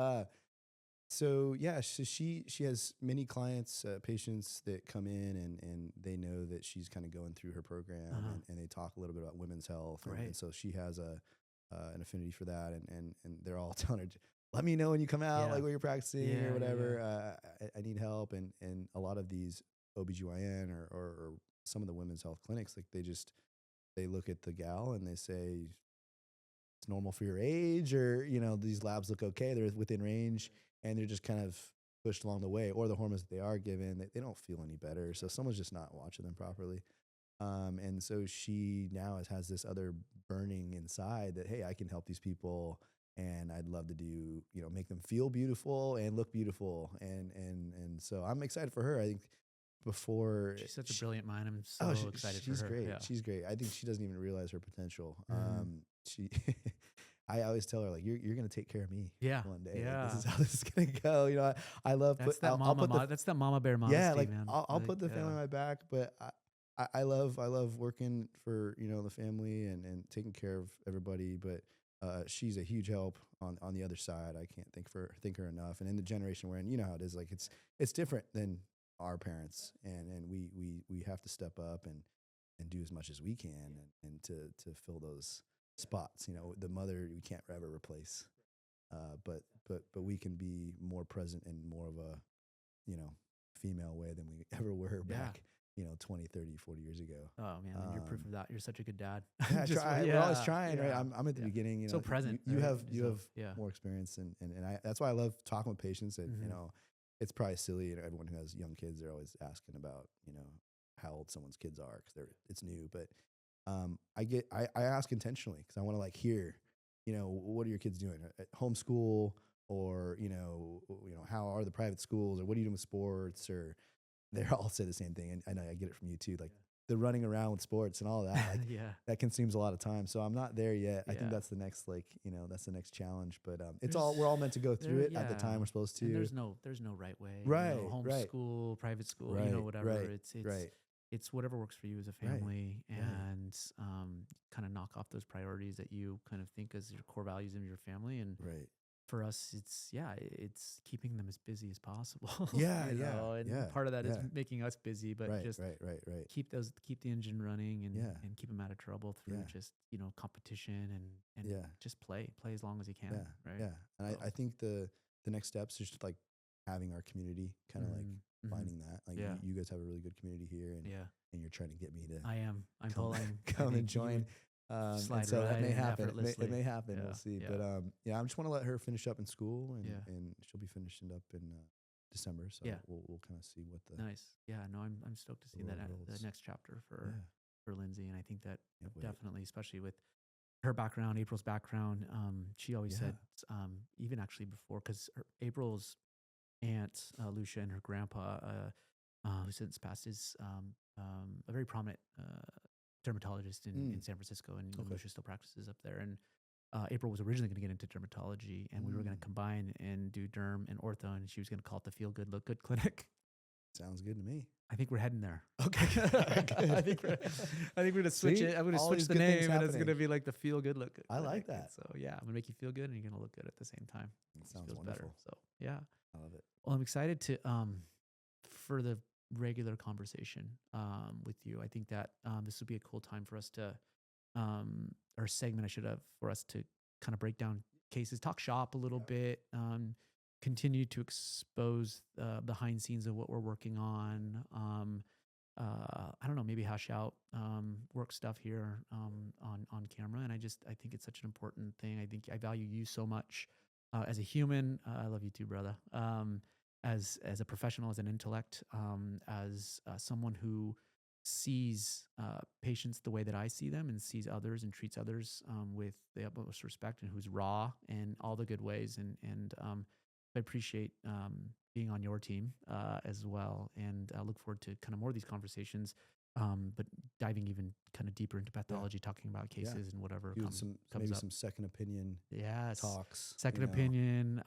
So yeah, so she has many clients, patients that come in and they know that she's kind of going through her program, Uh-huh. and they talk a little bit about women's health, and Right. so she has an affinity for that, and they're all telling her, let me know when you come out, Yeah. like when you're practicing Yeah, or yeah, whatever. yeah. I need help, and a lot of these OBGYN or some of the women's health clinics, like they look at the gal and they say it's normal for your age, or these labs look okay, they're within range, and they're just kind of pushed along the way, or the hormones that they are given, they don't feel any better, so someone's just not watching them properly. And so she now has this other burning inside that, hey, I can help these people, and I'd love to do, make them feel beautiful and look beautiful, and so I'm excited for her. I think before She's such a she, brilliant mind. I'm oh, so excited for she's her. great. Yeah. She's great. I think she doesn't even realize her potential. Mhm. She, I always tell her, like, you're gonna take care of me Yeah. one day. Like, this Yeah. is how this is gonna go. I love That's that I'll mama. put the That's that mama bear yeah, modesty, like man. I'll Like, put the family yeah. on my back, but I love working for the family and taking care of everybody. But she's a huge help on the other side. I can't thank her enough. And in the generation we're in, you know how it is. Like it's different than our parents, and we have to step up and do as much as we can, and to fill those spots. The mother we can't ever replace, but we can be more present in more of a you know female way than we ever were Yeah. back 20, 30, 40 years ago. Oh man, and you're proof Um, of that. You're such a good dad. yeah, Just we're always yeah, trying, right? yeah, I'm at the yeah. beginning. So present. You Right? have So, yeah. more experience, and that's why I love talking with patients. And Mhm. it's probably silly. Everyone who has young kids, they're always asking about how old someone's kids are because it's new. But I ask intentionally because I want to like hear, what are your kids doing at homeschool, or how are the private schools, or what are you doing with sports, or they all say the same thing. And I know I get it from you too, like the running around with sports and all that, like Yeah. that consumes a lot of time. So I'm not there yet. I think Yeah. that's the next, that's the next challenge. But There's we're all meant to go through there it at the yeah. time we're supposed And to. there's no right way. Right, right, Homeschool, private school, right, whatever. right, It's right, it's whatever works for you as a right, family, right, and kind of knock off those priorities that you kind of think as your core values of your family. And right. for us, it's keeping them as busy as possible. Yeah, And yeah, part of that is yeah. making us busy, but Right, just right, right, right. keep the engine running, Yeah, and keep them out of trouble through yeah, just competition, and yeah, just play as long as you can, yeah, right? yeah. And So, I think the next steps is just like having our community, kind of like mhm, mhm. finding that. Like Yeah, you guys have a really good community here, yeah. and you're trying to get me to I'm come pulling. I come and think you join. would And slide so that right may in happen. It effortlessly. may happen. Yeah, We'll see. yeah, But yeah, I just want to let her finish up in school, and yeah, and she'll be finishing up in December. So yeah. we'll kind of see what Nice. Yeah, no, I'm stoked to see the that world the holds. next chapter Yeah, for Lindsay, and I think that can't wait. definitely, especially with her background, April's background. She always Yeah. said, even actually before, because April's aunt Lucia and her grandpa, who since passed, is a very prominent dermatologist in Mm, San Francisco, and okay. Lucia still practices up there. And April was originally going to get into dermatology, and we were going Mm, to combine and do derm and ortho, and she was going to call it the Feel Good Look Good Clinic. sounds good to me. I think we're heading there. Okay. Good. I think we're gonna switch See? it. I'm gonna All switch these the good things name, and it's happening. gonna be like the Feel Good Look Good I like Clinic. And that. so yeah, I'm gonna make you feel good, and you're gonna look good at the same time. It Just sounds feels better. wonderful. So yeah. I love it. Well, I'm excited to for the regular conversation with you. I think that this would be a cool time for us to or segment I should have for us to kind of break down cases, talk shop a little bit, continue to expose behind scenes of what we're working on. I don't know, maybe hash out work stuff here on camera. And I think it's such an important thing. I think I value you so much as a human. I love you too, brother. As a professional, as an intellect, as someone who sees patients the way that I see them, and sees others and treats others with the utmost respect, and who's raw in all the good ways, and I appreciate being on your team as well, and I look forward to kind of more of these conversations. But diving even kind of deeper into Yeah. pathology, talking about Yeah. cases and whatever Doing comes maybe up. some second opinion Yes, talks. second opinion.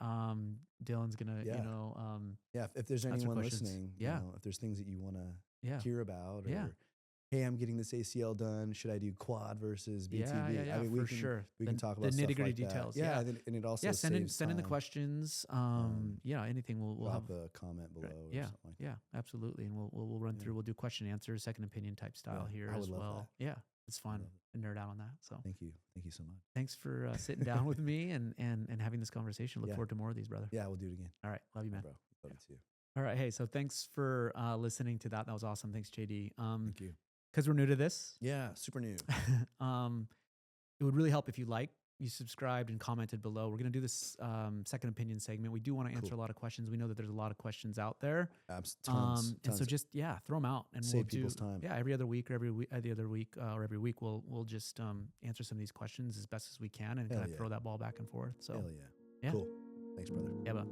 Dylan's gonna, Yeah. Yeah. If there's answer anyone questions. listening, Yeah, if there's things that you want to yeah, hear about, yeah, or hey, I'm getting this ACL done. Should I do quad versus BTB? yeah, I mean, for sure. we can talk The about stuff nitty gritty like that. details. Yeah, Yeah, and it also send in saves the time. questions. Yeah, anything we'll have. Drop a comment below or Yeah, something like that. yeah, absolutely, and we'll run Yeah. through. We'll do question and answer, second opinion type style Yeah, here I as would love well. Yeah, it's fun love to nerd out on that. So Thank you so much. thanks for sitting down with me and having this conversation. Look Yeah. forward to more of these, brother. Yeah, we'll do it again. All right, love you, man. Bro, love you too. All right, hey, so thanks for listening to that. That was awesome. Thanks, JD. Thank you. Because we're new to this, Yeah, super new. it would really help if you subscribed and commented below. We're going to do this second opinion segment. We do want to answer a lot of questions. We know that there's a lot of questions out there. Tons. And so just, throw them out and Save people's time. Yeah, every other week or every other week or every week, we'll just answer some of these questions as best as we can and kind of throw that ball back and forth. So, Hell yeah. Cool. Thanks, brother. Yeah, bud.